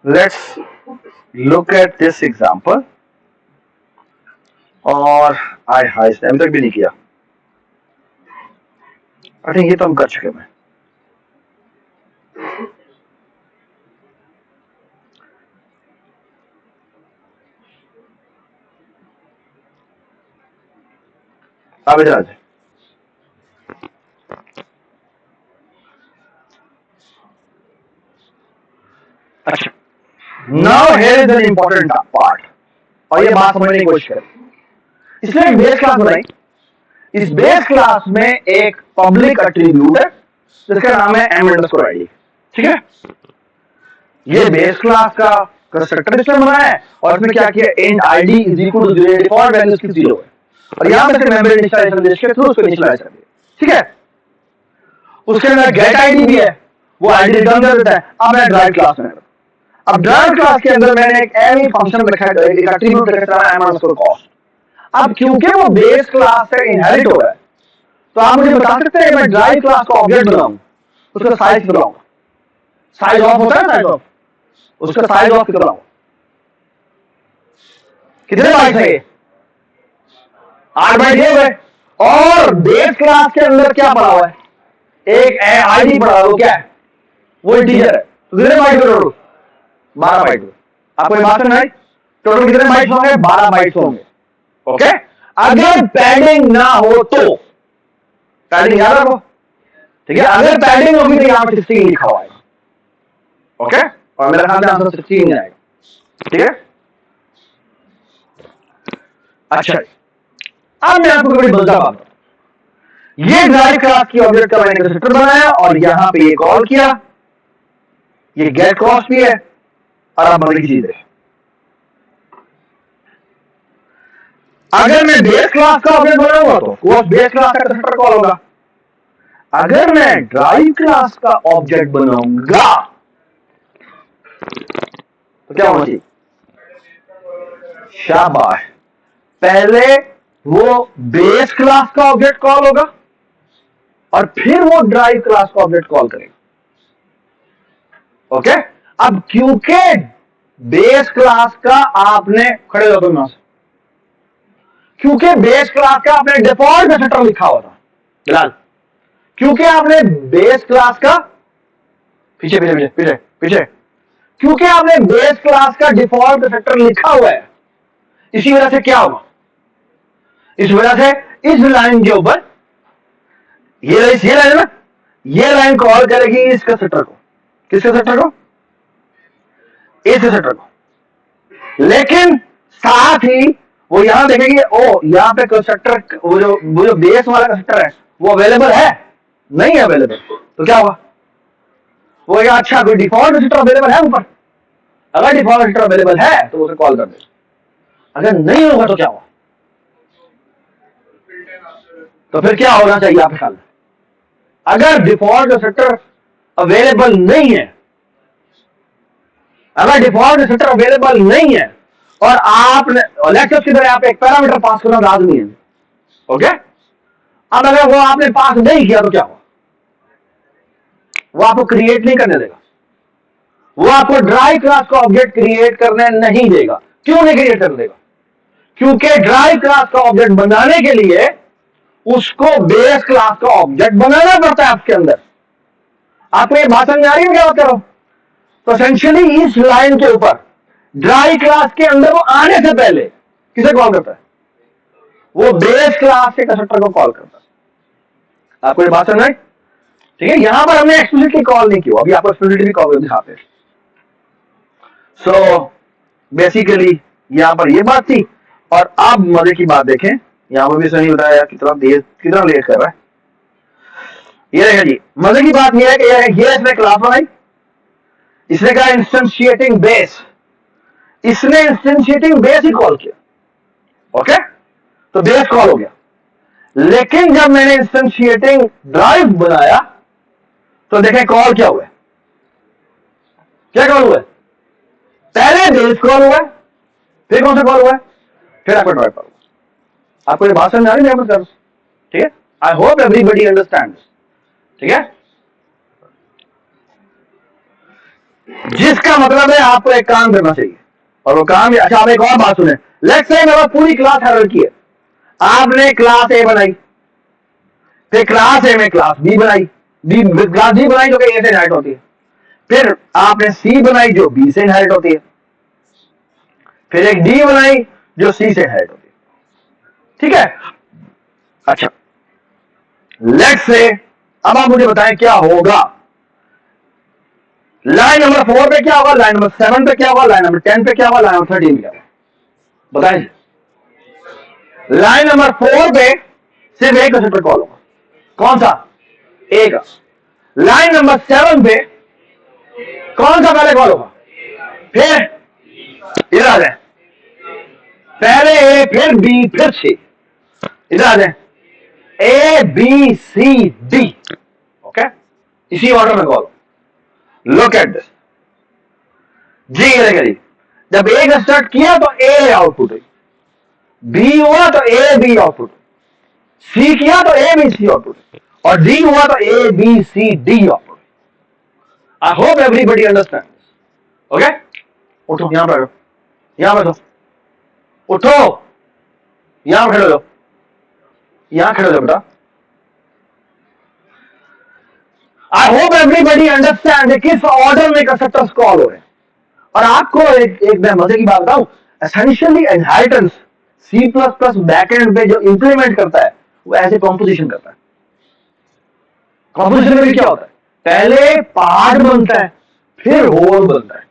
let's look at this example। और हाय इसने अभी तक भी नहीं किया, आई थिंक ये तो हम कर चुके हैं। अब इधर आ जाए। अच्छा, now here is an important part, और ये बात समझने की कोशिश करें। इसलिए एक बेस क्लास बनाई, इस बेस क्लास में एक पब्लिक एट्रीब्यूट है जिसका नाम है एम अंडरस्कोर आईडी, ठीक है। ये बेस क्लास का कंस्ट्रक्टर इसमें बनाया है, और इसमें क्या किया, int ID is equal to 0, default value इसकी 0 है, और यहां पे मेम्ब्रेन इनिशियलाइजेशन लिस्ट के थ्रू उसको इनिशियलाइज कर दिया, ठीक है। उसके अंदर गेट आईडी भी है, वो आईडी रिटर्न कर देता है। अब मैं ड्राइव क्लास में, अब ड्राइव क्लास के अंदर मैंने एक एनी फंक्शन रखा है, एक एट्रीब्यूट रखा है m_cost। अब क्योंकि वो बेस क्लास से इनहेरिट हो रहा है, तो आप मुझे बता सकते हैं मैं ड्राइव क्लास का ऑब्जेक्ट बनाऊं, उसका साइज बनाऊंगा, साइज ऑफ होता है, साइज ऑफ, उसका साइज ऑफ कितना होगा, कितने बाइट्स है ये, 8 बाइट दिए हुए। और बेस क्लास के अंदर क्या पड़ा हुआ है, एक आईडी पड़ा हुआ, क्या है, वो इंटीजर है, तो कितने बाइट टोटल, 12 बाइट। आपको ये बात समझ आई, टोटल कितने बाइट्स होंगे, 12 बाइट्स होंगे, ओके। अगर पैडिंग ना हो तो, पैडिंग याद रखो, ठीक है, अगर पैडिंग होगी तो यहां पर 16 लिखा हुआ है, ओके, और मेरा ख्याल से आंसर 16 आएगा, ठीक है। अच्छा, अब मैं आपको बड़ी मजेदार बात, ये ड्राइव क्लास की ऑब्जेक्ट का मैंने कंस्ट्रक्टर बनाया और यहां पे ये कॉल किया, ये गेट कॉस्ट भी है, और अब मजे की चीज है, अगर मैं बेस क्लास का ऑब्जेक्ट बनाऊंगा तो वो बेस क्लास का कंस्ट्रक्टर कॉल होगा। अगर मैं ड्राइव क्लास का ऑब्जेक्ट बनाऊंगा तो क्या होना चाहिए, शाबाश, पहले वो बेस क्लास का ऑब्जेक्ट कॉल होगा और फिर वो ड्राइव क्लास का ऑब्जेक्ट कॉल करेगा, ओके। अब क्योंकि बेस क्लास का आपने, खड़े हो तुम, क्योंकि बेस क्लास का आपने डिफॉल्ट कंस्ट्रक्टर लिखा हुआ था बिलाल, क्योंकि आपने बेस क्लास का, पीछे पीछे पीछे पीछे पीछे, क्योंकि आपने बेस क्लास का डिफॉल्ट कंस्ट्रक्टर लिखा हुआ है, इसी वजह से क्या होगा, इस वजह से इस लाइन के ऊपर ये लाइन है ना, ये लाइन कॉल करेगी इस कंस्ट्रक्टर को, किस कंस्ट्रक्टर को, इस कंस्ट्रक्टर को। लेकिन साथ ही वो यहां देखेंगे, ओ यहां पे कंस्ट्रक्टर, वो जो बेस वाला कंस्ट्रक्टर है वो अवेलेबल है, नहीं है अवेलेबल, तो क्या होगा, वो अच्छा कोई डिफॉल्ट कंस्ट्रक्टर अवेलेबल है ऊपर, अगर डिफॉल्ट कंस्ट्रक्टर अवेलेबल है तो उसे कॉल कर दे, अगर नहीं होगा तो क्या होगा, तो फिर क्या होना चाहिए आपके ख्याल में, अगर डिफॉल्ट कंस्ट्रक्टर अवेलेबल नहीं है, अगर डिफॉल्ट कंस्ट्रक्टर अवेलेबल नहीं है और आपने लेक्चर्स की तरह आप एक पैरामीटर पास करना लाजमी है, ओके। अब अगर वो आपने पास नहीं किया तो क्या होगा, वो आपको क्रिएट नहीं करने देगा, वो आपको ड्राइव क्लास का ऑब्जेक्ट क्रिएट करने नहीं देगा। क्यों नहीं क्रिएट करने देगा, क्योंकि ड्राइव क्लास का ऑब्जेक्ट बनाने के लिए उसको बेस क्लास का ऑब्जेक्ट बनाना पड़ता है आपके अंदर। आपको ये बात समझ आ रही है क्या बात करो, तो एसेंशियली इस लाइन के ऊपर ड्राइव क्लास के अंदर वो आने से पहले किसे कॉल करता है, वो बेस क्लास के कंस्ट्रक्टर को कॉल करता है। आपको ये बात समझ आई, ठीक है। यहां पर हमने एक्सप्लिसिटली कॉल नहीं किया, अभी आपको एक्सप्लिसिटली कॉल दिखाते हैं। सो बेसिकली यहां पर ये बात थी, और अब मजे की बात देखें, यहां पर भी सही बताया कितना लेट कर रहा है। ये देखिए जी, मजे की बात यह है कि ये इसने क्लास बनाई, इसने कहा इंस्टेंशिएटिंग बेस, इसने इंस्टेंशिएटिंग बेस ही कॉल किया, ओके, तो बेस कॉल हो गया। लेकिन जब मैंने इंस्टेंशिएटिंग ड्राइव बनाया तो देखें कॉल क्या हुआ है, क्या कॉल हुआ है, पहले बेस कॉल हुआ है, फिर कौन सा कॉल हुआ है, फिर आपका ड्राइव कॉल हुआ। आपको ये बात समझ आ रही है, ठीक है। आई होप एवरीबडी अंडरस्टैंड, ठीक है। जिसका मतलब है आपको एक काम करना चाहिए, और वो काम, अच्छा आप एक और बात सुने, लेट्स से मेरा पूरी क्लास हायरार्की है, आपने क्लास ए बनाई, फिर क्लास ए में क्लास बी बनाई, क्लास बी बनाई जो कि ए से इनहेरिट होती है, फिर आपने सी बनाई जो बी से इनहेरिट होती है, फिर एक डी बनाई जो सी से इनहेरिट होती है, ठीक है। अच्छा, लेट्स से अब आप मुझे बताएं क्या होगा, लाइन नंबर 4 पे क्या होगा, लाइन नंबर 7 पे क्या होगा, लाइन नंबर 10 पे क्या होगा, लाइन नंबर 13 पे क्या होगा, बताएं। लाइन नंबर 4 पे सिर्फ एक कंस्ट्रक्टर कॉल होगा, कौन सा, ए का। लाइन नंबर 7 पे कौन सा पहले कॉल होगा, फिर इधर आ जाए, पहले ए फिर बी फिर सी, इधर आ जाए, A B C D, okay, इसी ऑर्डर में कॉल। लुक एट दिस, जी रहेगा जी, जब ए का स्टार्ट किया तो ए आउटपुट हुई, बी हुआ तो ए बी आउटपुट, सी किया तो ए बी सी आउटपुट, और डी हुआ तो A B C D output. I hope everybody understand, okay. उठो, यहां पर यहां बैठो, उठो, यहां खड़े हो जाओ, यहां खड़े हो जाओ बेटा। आई होप एवरीबडी अंडरस्टैंड किस ऑर्डर में कंस्ट्रक्टर्स कॉल हो रहे हैं। और आपको एक मैं मजे की बात बताऊं, essentially inheritance C plus plus backend पे जो इंप्लीमेंट करता है वो ऐसे कॉम्पोजिशन करता है। कॉम्पोजिशन में क्या होता है, पहले पार्ट बनता है फिर होल बनता है।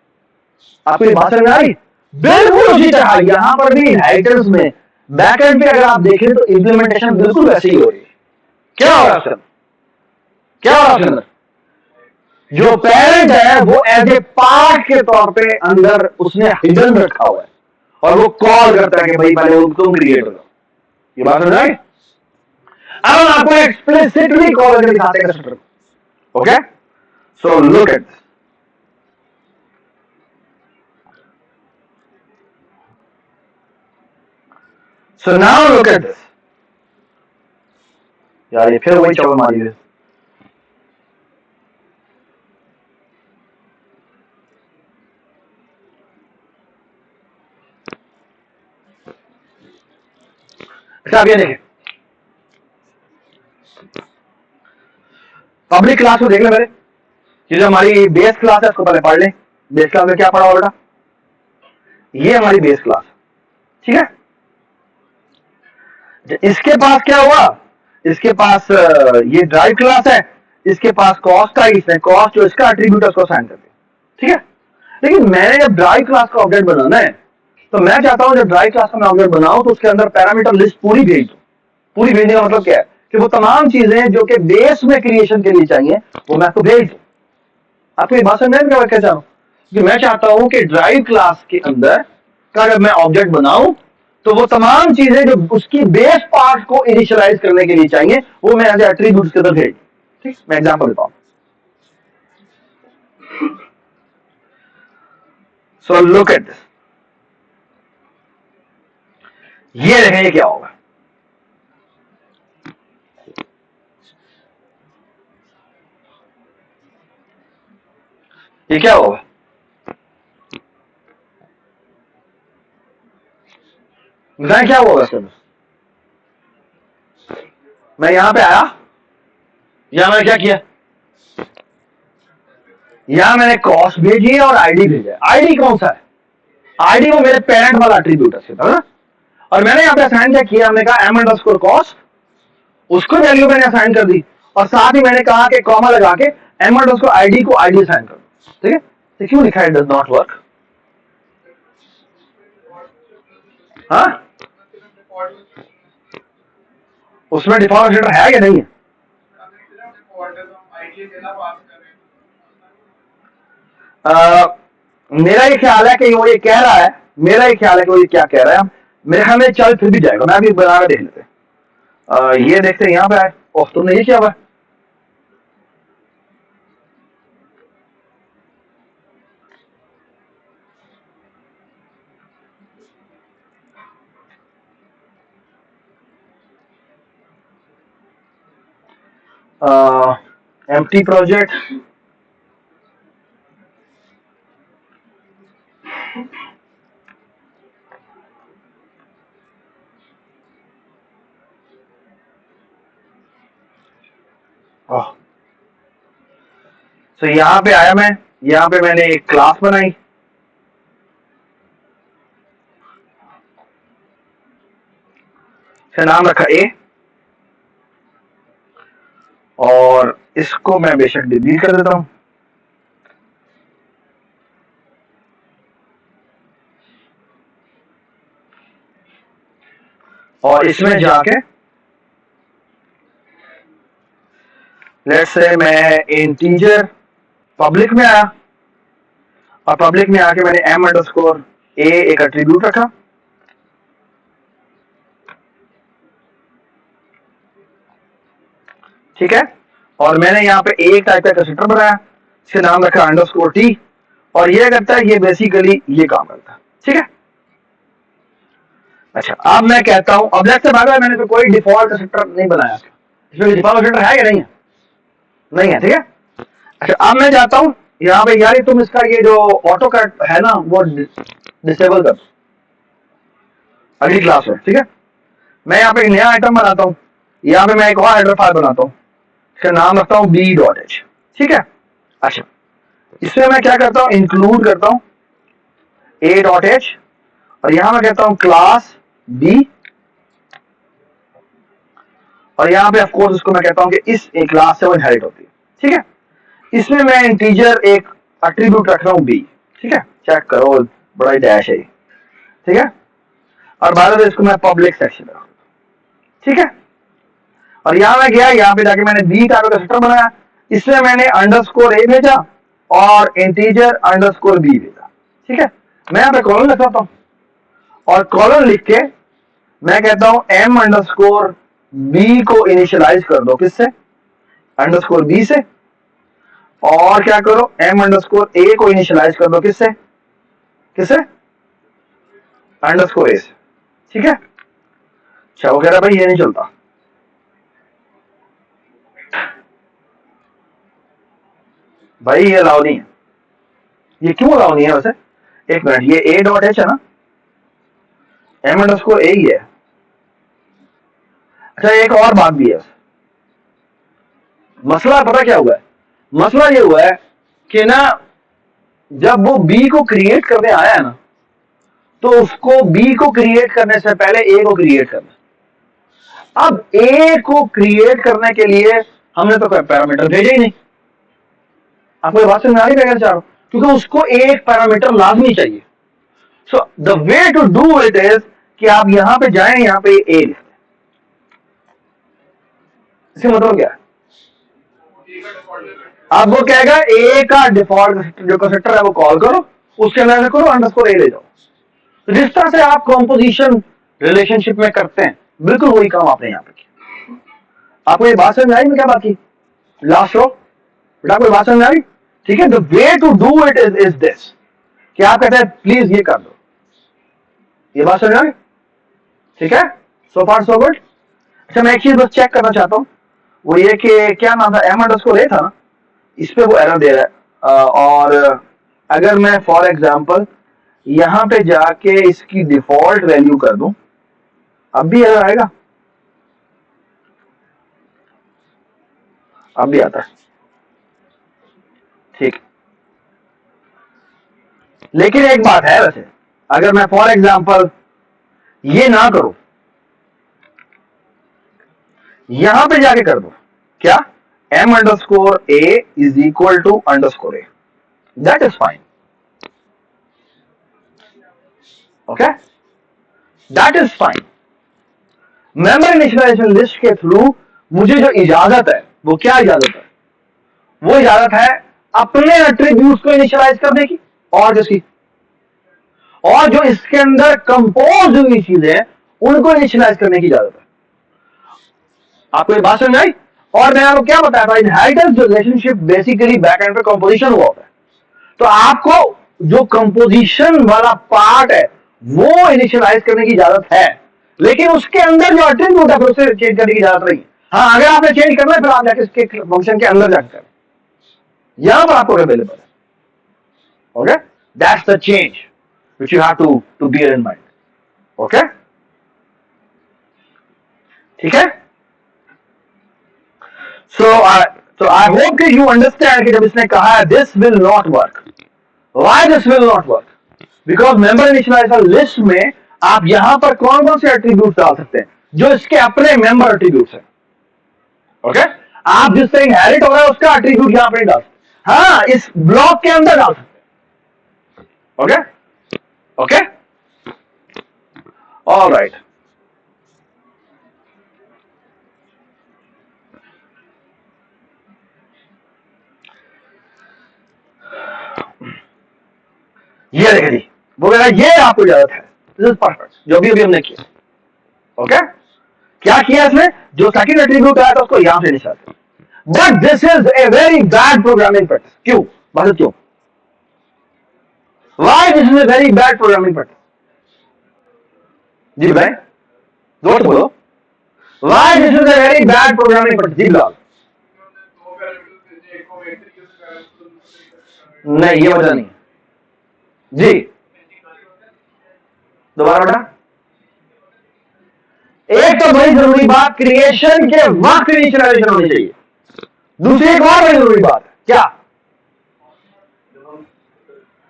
आपको ये बात समझ आ रही? बिल्कुल उसी तरह यहां पर भी इनहेरिटेंस में बैकएंड पे अगर आप देखें तो इंप्लीमेंटेशन बिल्कुल वैसे ही हो रही है। क्या हो रहा है, क्या हो रहा है, जो पेरेंट है वो एज ए पार्ट के तौर पे अंदर उसने हिडन रखा हुआ है और वो कॉल करता है कि भाई पहले तुम क्रिएट करो। ये बात समझ आई? अब हम आपको एक्सप्लिसिटली कॉल करके दिखाते हैं constructor, okay. So look at, so now look at this. यार ये फिर वही चौड़ मारी है। अच्छा, अब ये देखें, पब्लिक क्लास को देख ले मेरे, ये जो हमारी बेस क्लास है उसको पहले पढ़ लें। बेस क्लास में क्या पढ़ा होगा बेटा, ये हमारी बेस क्लास, ठीक है। इसके पास क्या हुआ, इसके पास ये ड्राइव क्लास है, इसके पास कॉस्ट आई, इसने कॉस्ट जो इसका एट्रीब्यूट है उसको असाइन कर दिया, ठीक है। लेकिन मैंने जब ड्राइव क्लास का ऑब्जेक्ट बनाना है तो मैं चाहता हूं जब ड्राइव क्लास का मैं ऑब्जेक्ट बनाऊं तो उसके अंदर पैरामीटर लिस्ट पूरी भेज दूं। पूरी भेजने का मतलब क्या है कि वो तमाम चीजें जो कि बेस में क्रिएशन के लिए चाहिए वो मैं आपको भेज दूं। आपको ये बात समझ में क्या चाहूं कि मैं चाहता हूं कि ड्राइव क्लास के अंदर का जब मैं ऑब्जेक्ट बनाऊं तो वो तमाम चीजें जो उसकी बेस पार्ट को इनिशियलाइज करने के लिए चाहिए वो मैं एज एट्रीब्यूट्स के अंदर भेज, ठीक। मैं एग्जांपल देता हूं। सो लुक एट दिस, ये देखें ये क्या होगा, ये क्या होगा, बताएं क्या होगा इसके अंदर। मैं यहां पे आया, यहां मैंने क्या किया, यहां मैंने कॉस्ट भेजी है और आईडी भेजा है। आईडी कौन सा है, आईडी वो मेरे पेरेंट वाला एट्रीब्यूट है ना। और मैंने यहां पे असाइन क्या किया, हमने कहा एम अंडरस्कोर कॉस्ट, उसको वैल्यू मैंने असाइन कर दी और साथ ही मैंने कहा कि कॉमा लगा के एम अंडरस्कोर आईडी को आईडी असाइन कर दो, ठीक है। तो क्यों लिखा है डज नॉट वर्क, हाँ उसमें डिफॉल्ट कंस्ट्रक्टर है या नहीं है। मेरा ये ख्याल है कि वो ये कह रहा है, मेरा ये ख्याल है कि वो ये क्या कह रहा है, मेरे ख्याल में चल फिर भी जाएगा। मैं अभी बना देख लेते हैं। ये देखते हैं यहाँ पे आए, ओह तुमने ये किया हुआ है। empty project, तो यहां पे आया मैं, यहां पे मैंने एक क्लास बनाई, इसका नाम रखा ए, और इसको मैं बेशक डिलीट कर देता हूं। और इसमें जाके लेट्स से मैं इंटीजर पब्लिक में आया और पब्लिक में आके मैंने एम अंडरस्कोर ए एक एट्रीब्यूट रखा, ठीक है, और मैंने यहाँ पे एक टाइप का कंस्ट्रक्टर बनाया, इसका नाम रखा अंडरस्कोर टी, और ये करता है, ये बेसिकली ये काम करता है। ठीक है, अच्छा अब मैं कहता हूं, अब लेट्स से भागा मैंने तो कोई डिफॉल्ट कंस्ट्रक्टर नहीं बनाया, इसमें डिफॉल्ट कंस्ट्रक्टर है या नहीं है? नहीं है। ठीक है, अच्छा अब मैं जाता हूं यहाँ पे, यार तुम इसका ये जो ऑटो कट है ना वो डिसेबल कर अगली क्लास में। ठीक है, मैं यहाँ पे एक नया आइटम बनाता हूँ, यहाँ पे मैं एक और हेडर फाइल बनाता हूँ, इसका नाम रखता हूँ b.h। ठीक है, अच्छा इसमें मैं क्या करता हूँ, इंक्लूड करता हूँ a.h, और यहां मैं कहता हूं क्लास b, और यहां पे ऑफ कोर्स उसको मैं कहता हूं कि इस एक क्लास से वो इनहेरिट होती है। ठीक है, इसमें मैं इंटीजर एक एट्रीब्यूट रख रहा हूं b। ठीक है, चेक करो बड़ा ही डैश है। ठीक है, और बाद में इसको मैं पब्लिक सेक्शन रखूंगा। ठीक है, और यहां मैं गया, यहां पे जाके मैंने b टाइप का कंस्ट्रक्टर बनाया, इसमें मैंने अंडरस्कोर a भेजा और इंटीजर अंडरस्कोर b भेजा। ठीक है, मैं यहां पे कॉलन लिख रहा हूं, और कॉलन लिख के मैं कहता हूं m अंडरस्कोर b को इनिशियलाइज कर दो, किससे? अंडरस्कोर b से, और क्या करो m अंडरस्कोर a को इनिशियलाइज कर दो, किससे? किससे? अंडरस्कोर a से। ठीक है, अच्छा वो कह रहा भाई ये नहीं चलता, भाई ये अलाउ नहीं है। ये क्यों अलाउ नहीं है वैसे? एक मिनट, ये a.h है ना, m अंडरस्कोर a ही है। अच्छा एक और बात भी है, मसला पता क्या हुआ है? मसला ये हुआ है कि ना जब वो b को क्रिएट करने आया है ना, तो उसको b को क्रिएट करने से पहले a को क्रिएट करना। अब a को क्रिएट करने के लिए हमने तो कोई पैरामीटर भेजे ही नहीं। आपको ये बात समझ आ रही है चारों? क्योंकि उसको एक पैरामीटर लाजमी चाहिए। So the way to do it is कि आप यहां पे जाएं, यहां पे a लिखते हैं। इसका मतलब क्या है? अब वो कहेगा a का डिफॉल्ट जो कंस्ट्रक्टर है वो कॉल करो, उसके अंदर करो अंडरस्कोर a ले जाओ। तो जिस तरह से आप कॉम्पोजिशन रिलेशनशिप में करते हैं, बिल्कुल वही काम आपने यहां पे किया। आपको ये बात समझ आई? मैं क्या बात की लास्ट रो? बेटा कोई बात समझ आई? ठीक है, the way to do it is this कि आप कहते हैं प्लीज ये कर दो। ये बात समझ आई? ठीक है, सो फार सो गुड। अच्छा मैं एक चीज बस चेक करना चाहता हूं, वो ये कि क्या नाम था, m अंडरस्कोर a था ना, इस पे वो एरर दे रहा है। और अगर मैं फॉर एग्जांपल यहां पे जाके इसकी डिफॉल्ट वैल्यू कर दूं, अब भी एरर आएगा? अब भी आता है, ठीक। लेकिन एक बात है वैसे, अगर मैं फॉर एग्जांपल ये ना करूं, यहां पे जाके कर दो, क्या m underscore a is equal to underscore a, that is fine. Okay, that is fine. Member initialization list के थ्रू मुझे जो इजाजत है, वो क्या इजाजत है? वो इजाजत है अपने एट्रीब्यूट्स को इनिशियलाइज करने की, और जिसकी और जो इसके अंदर कंपोज हुई चीजें उनको इनिशियलाइज करने की इजाजत है। आपको ये बात समझ आई? और मैं आपको क्या बताया था, इनहेरिटेंस रिलेशनशिप बेसिकली बैकएंड पे कंपोजिशन हुआ होता है। तो आपको जो कंपोजिशन वाला पार्ट है वो इनिशियलाइज करने की इजाजत है, लेकिन उसके अंदर जो एट्रीब्यूट है उसे चेंज करने की इजाजत नहीं। हाँ, अगर आपने चेंज करना है फिर आप जाके इसके फंक्शन के अंदर जाकर करें, यहां पर आपको अवेलेबल है। Okay, that's the change which you have to bear in mind. Okay, ठीक है। So I hope कि you understand कि जब इसने कहा है this will not work, why this will not work? Because member initializer list में आप यहां पर कौन कौन से एट्रीब्यूट डाल सकते हैं जो इसके अपने मेंबर एट्रीब्यूट्स हैं। ओके, आप जिससे इनहेरिट हो रहा है उसका एट्रीब्यूट यहां पर नहीं डाल सकते, हाँ इस ब्लॉक के अंदर डाल सकते हैं। Okay okay, alright. ये देखें जी, वो कह रहा है ये आपको इजाजत है, दिस इज परफेक्ट, जो भी अभी हमने किया। ओके, क्या किया इसने? जो सेकंड एट्रीब्यूट आया था उसको यहां से निकाल, but this is a very bad programming practice. क्यों? मतलब क्यों? Why this is a very bad programming practice? जी भाई जोर से बोलो। Why this is a very bad programming practice? जी बिलाल। नहीं, ये वजह नहीं जी। दोबारा बेटा। एक तो बड़ी जरूरी बात, क्रिएशन के वक्त इनिशियलाइजेशन होनी चाहिए। दूसरी एक और बड़ी जरूरी बात, क्या?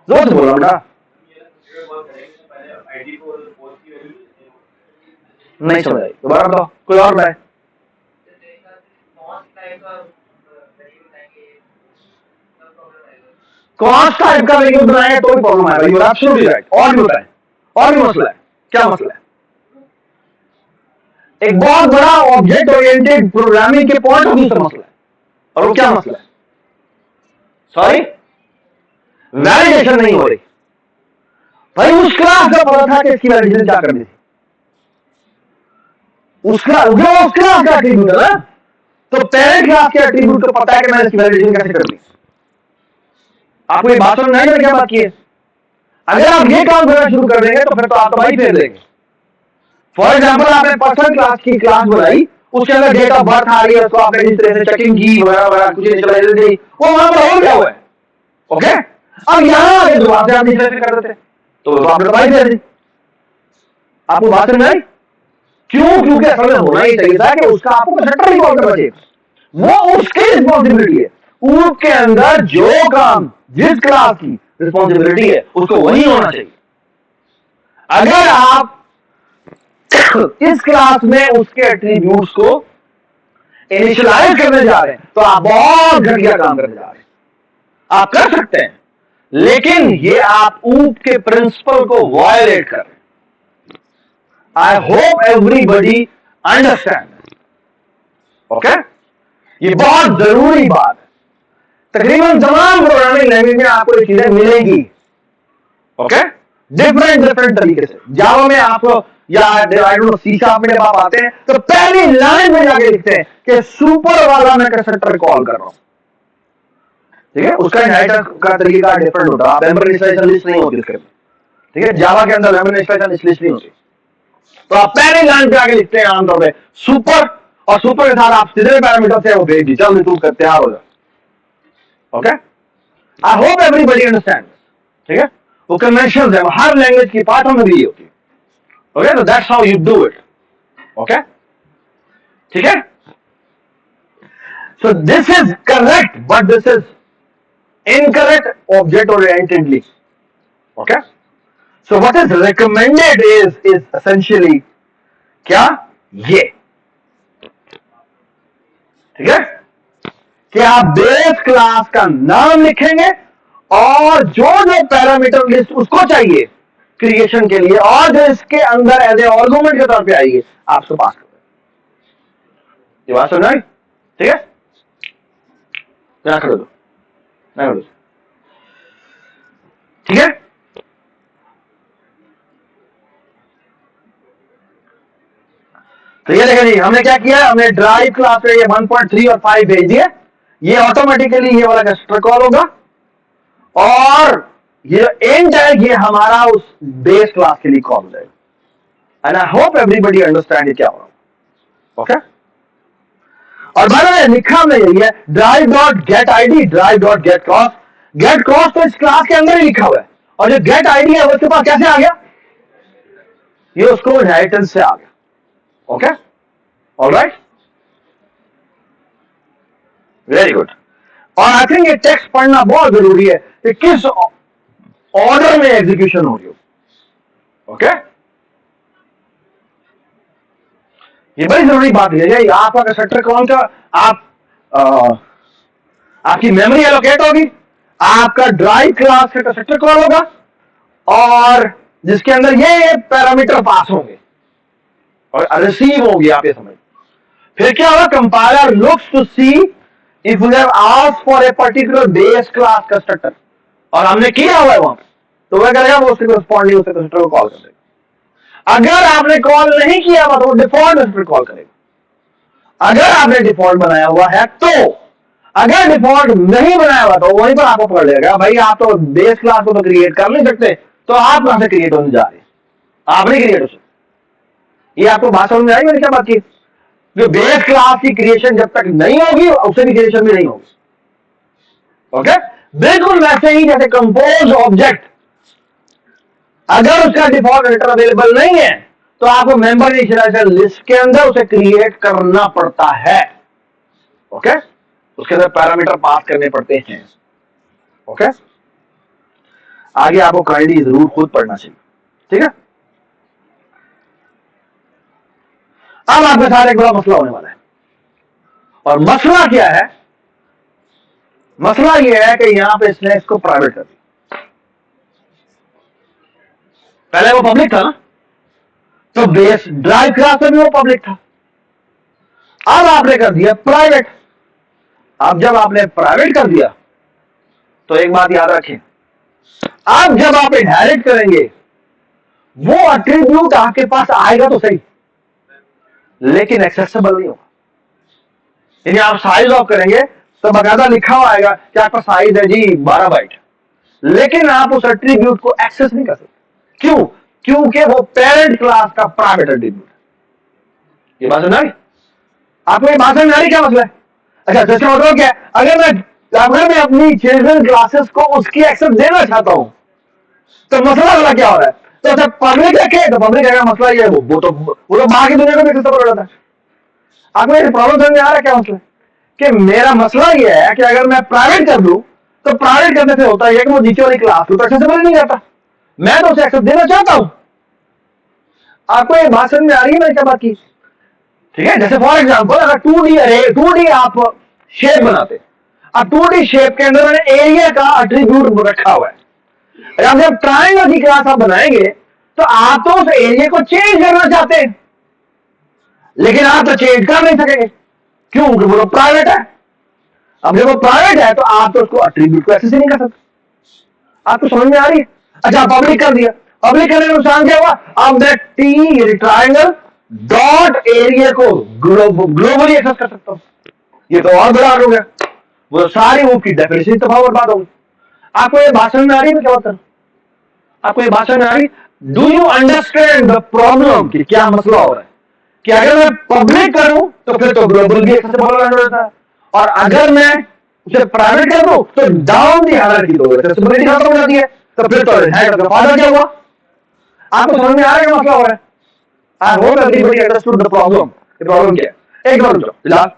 जोर से बोलो बेटा। नहीं समझ आई, दोबारा बताओ, कोई और बताए। कॉस्ट टाइप का वेरिएबल बनाएंगे तो भी प्रॉब्लम आएगा। You are absolutely right. और भी बताएं, और भी मसला है। क्या मसला है? एक बहुत बड़ा ऑब्जेक्ट ओरिएंटेड प्रोग्रामिंग के पॉइंट ऑफ व्यू से मसला है। और वो क्या मसला है? सॉरी, वैलिडेशन नहीं हो रही। भाई उस क्लास का पता था कि इसकी वैलिडेशन क्या करनी थी। उस क्लास का एट्रीब्यूट है ना, तो पेरेंट क्लास के एट्रीब्यूट को पता है कि मैंने इसकी वैलिडेशन कैसे करनी। आपको ये बात समझ में क्या बात की है? अगर आप ये काम करना शुरू कर देंगे तो फिर तो आप तबाही फेर देंगे। फॉर एग्जाम्पल, आपने पर्सन क्लास की क्लास बनाई, उसके अंदर डेट ऑफ बर्थ आ रही है, उसको आपने जिस तरह से चेकिंग की वगैरह वगैरह कुछ इनिशियलाइजेशन दी, वो वहां पर हो गया हुआ है। ओके, अब यहां आगे दोबारा से आप इनिशियलाइजेशन कर देते तो आपने तबाही फेर दी। आपको बात समझ आई? क्यों? क्योंकि असल में होना ही चाहिए था कि उसका आपको कंस्ट्रक्टर ही कॉल करना चाहिए। वो उसकी रिस्पॉन्सिबिलिटी है। उसके अंदर जो काम जिस क्लास की रिस्पॉन्सिबिलिटी है उसको वही होना चाहिए। अगर आप इस क्लास में उसके एट्रीब्यूट्स को इनिशियलाइज करने जा रहे हैं तो आप बहुत घटिया काम करने जा रहे हैं। आप कर सकते हैं, लेकिन ये आप ऊप के प्रिंसिपल को वायलेट कर रहे हैं। I hope everybody understand. Okay, ये बहुत जरूरी बात है। तकरीबन तमाम प्रोग्रामिंग लैंग्वेज में आपको ये चीजें मिलेंगी। ओके, डिफरेंट तरीके से। जावा में आपको या I don't know C sharp में जब आप आते हैं तो पहली लाइन में जाके लिखते हैं कि सुपर वाला मैं कंस्ट्रक्टर कॉल कर रहा हूं। ठीक है, उसका इनहेरिटेंस का तरीका डिफरेंट होता है। मेंबर इनिशियलाइजेशन लिस्ट नहीं होती उसके। ठीक है, जावा के अंदर मेंबर इनिशियलाइजेशन लिस्ट नहीं होती। तो आप पहले लाइन पे आगे लिखते हैं आमतौर पे सुपर, और सुपर के साथ आप सीधे पैरामीटर से वो भेज दी, चल तू कर तैयार हो जाए। Okay, I hope everybody understand. ठीक है, वो कन्वेंशंस है, हर लैंग्वेज की पार्टों में भी होती है। ओके, तो that's how you do it. Okay, ठीक है, so this is correct but this is incorrect object orientedly. Okay, so what is recommended is essentially क्या? ये ठीक है कि आप बेस क्लास का नाम लिखेंगे और जो जो पैरामीटर लिस्ट उसको चाहिए क्रिएशन के लिए और जो इसके अंदर एज ए आर्गुमेंट के तौर पे आएगी आप उसको पास करें। ये बात समझ आई? ठीक है, क्या कर दो, नहीं कर दो। ठीक है, तो ये देखें जी, हमने क्या किया, हमने ड्राइव क्लास में ये 1.3 और 5 भेज दिए। ये ऑटोमेटिकली ये वाला कंस्ट्रक्टर कॉल होगा और ये एंड है, ये हमारा उस बेस क्लास के लिए कॉल हो जाएगा। And I hope everybody understand ये क्या हो रहा है। ओके, और मैंने लिखा हमने यही है, drive dot get ID, drive dot get cross. Get cross तो इस क्लास के अंदर ही लिखा हुआ है, और जो गेट आईडी है उसके पास कैसे आ गया? ये उसको इनहेरिटेंस से आ गया। Okay, alright, very good. और आई थिंक ये टेक्स्ट पढ़ना बहुत जरूरी है कि किस ऑर्डर में एग्जीक्यूशन हो रही हो। ओके, ये बड़ी जरूरी बात है। आपका कंस्ट्रक्टर कौन का, आपकी मेमोरी एलोकेट होगी, आपका ड्राइव क्लास का कंस्ट्रक्टर कॉल होगा और जिसके अंदर ये पैरामीटर पास होंगे और रिसीव होगी। आप ये समझ, फिर क्या होगा, compiler looks to see if you have asked for a particular base class constructor, और हमने किया हुआ है वहां, तो वह करेगा वो उसके कॉरेस्पॉन्डिंग उस कंस्ट्रक्टर को कॉल कर देगा। अगर आपने कॉल नहीं किया हुआ तो वो डिफॉल्ट कंस्ट्रक्टर कॉल करेगा। अगर आपने डिफॉल्ट बनाया हुआ है तो अगर डिफॉल्ट नहीं बनाया हुआ तो वहीं पर आपको पकड़ लेगा, भाई आप तो बेस क्लास को तो क्रिएट कर नहीं सकते, तो आप कहां से क्रिएट होने जा रहे हैं, आप नहीं क्रिएट हो सकते। ये आपको बात समझ में आई मैंने क्या बात की? जो बेस क्लास की क्रिएशन जब तक नहीं होगी उससे भी क्रिएशन भी नहीं होगी। ओके, बिल्कुल वैसे ही जैसे कंपोज ऑब्जेक्ट, अगर उसका डिफॉल्ट एडिटर अवेलेबल नहीं है तो आपको मेंबर इनिशियलाइजर लिस्ट के अंदर उसे क्रिएट करना पड़ता है। ओके, उसके अंदर पैरामीटर पास करने पड़ते हैं। ओके, आगे आपको काइंडली जरूर खुद पढ़ना चाहिए, ठीक है। अब आपके साथ एक बड़ा मसला होने वाला है, और मसला क्या है? मसला यह है कि यहां पे इसने इसको प्राइवेट कर दिया। पहले वो पब्लिक था ना, तो बेस ड्राइव क्लास में भी वो पब्लिक था, अब आपने कर दिया प्राइवेट। अब जब आपने प्राइवेट कर दिया तो एक बात याद रखें, अब जब आप इनहेरिट करेंगे वो एट्रीब्यूट आपके पास आएगा तो सही, लेकिन एक्सेसिबल नहीं होगा। यानी आप साइज ऑफ करेंगे तो बकायदा लिखा हुआ आएगा कि आपका साइज है जी 12 बाइट, लेकिन आप उस एट्रीब्यूट को एक्सेस नहीं कर सकते। क्यों? क्योंकि वो पेरेंट क्लास का प्राइवेट एट्रीब्यूट है। ये बात समझ आई? आपको ये बात समझ आ रही क्या मसला है? अच्छा, तो इसका मतलब क्या है? अगर मैं अपनी चिल्ड्रन क्लासेस को उसकी एक्सेस देना चाहता हूं तो मसला क्या हो रहा है? तो जब पब्लिक रखे तो पब्लिक का मसला ये है, वो तो बाकी दुनिया को भी एक्सेस कर जाता है। आपको ये प्रॉब्लम समझ में आ रहा है क्या मसला? कि मेरा मसला ये है कि अगर मैं प्राइवेट कर दूं तो प्राइवेट करने से होता है कि वो नीचे वाली क्लास को तो एक्सेसिबल नहीं करता, मैं तो उसे एक्सेस देना चाहता हूं। आपको ये बात समझ में आ रही है मैंने क्या बात की? ठीक है, जैसे फॉर एग्जांपल अगर 2D अरे 2D आप शेप बनाते, अब 2D शेप के अंदर मैंने एरिया का एट्रीब्यूट रखा हुआ है। अब जब ट्रायंगल की क्लास आप बनाएंगे तो आप तो उस एरिया को चेंज करना चाहते हैं, लेकिन आप तो चेंज कर नहीं सकेंगे, क्यों? क्योंकि वो प्राइवेट है। अब जब वो प्राइवेट है तो आप तो उसको एट्रीब्यूट को एक्सेस ही नहीं कर सकते। आपको समझ में आ रही है? अच्छा, पब्लिक कर दिया, पब्लिक करने का नुकसान क्या हुआ? अब मैं टी ट्रायंगल डॉट एरिया को ग्लोबली एक्सेस कर सकता हूं। ये तो और बड़ा हो गया, वो सारी वो की डेफिनेशन तबाह बर्बाद होगी। आपको ये बात समझ में आ रही है? क्या होता है? आपको ये बात समझ में आ रही? Do you understand the problem कि क्या मसला हो रहा है? कि अगर मैं पब्लिक करूं तो फिर तो ग्लोबल भी एक्सेसिबल रहता है, और अगर मैं उसे प्राइवेट कर दूं तो डाउन दी हायरार्की तो एक्सेसिबिलिटी खत्म हो जाती है, तो फिर तो हैक का फायदा क्या हुआ? आपको समझ में आ रहा है मसला हो रहा है? I hope everybody understood the problem. ये प्रॉब्लम क्या है? एक बार फिलहाल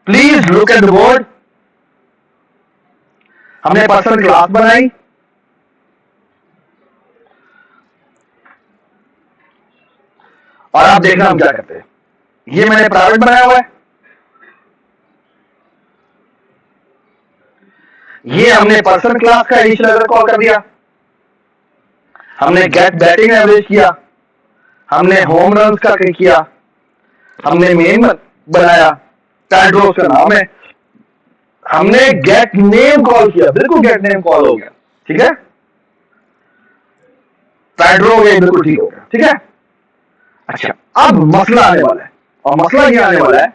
please look at the board. हमने पर्सनल क्लास बनाई, और आप देखना हम क्या करते हैं। ये मैंने प्राइवेट बनाया हुआ है, ये हमने पर्सनल क्लास का इनिशियलाइजर कॉल कर दिया, हमने गेट बैटिंग एवरेज किया, हमने होम रन का किया, हमने मेन बनाया, पैड्रोस का नाम है, हमने गेट नेम कॉल किया, बिल्कुल गेट नेम कॉल हो गया, ठीक है, पैड्रो हो गया, बिल्कुल ठीक हो गया, ठीक है। अच्छा, अब मसला आने वाला है, और मसला ये आने वाला है,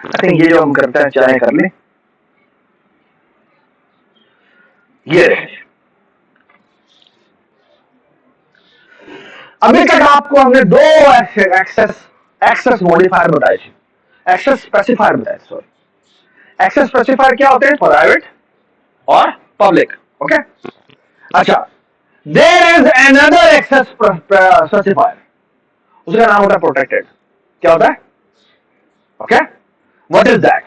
आई थिंक ये जो हम करते हैं चाहे कर लें, ये अभी तक आपको हमने दो एक्सेस मॉडिफायर बताए थे, एक्सेस स्पेसिफायर बताए, सॉरी। एक्सेस स्पेसिफायर क्या होते हैं? प्राइवेट और पब्लिक। ओके, अच्छा, there is another access specifier, उसका नाम होता है प्रोटेक्टेड। क्या होता है? Okay, what is that?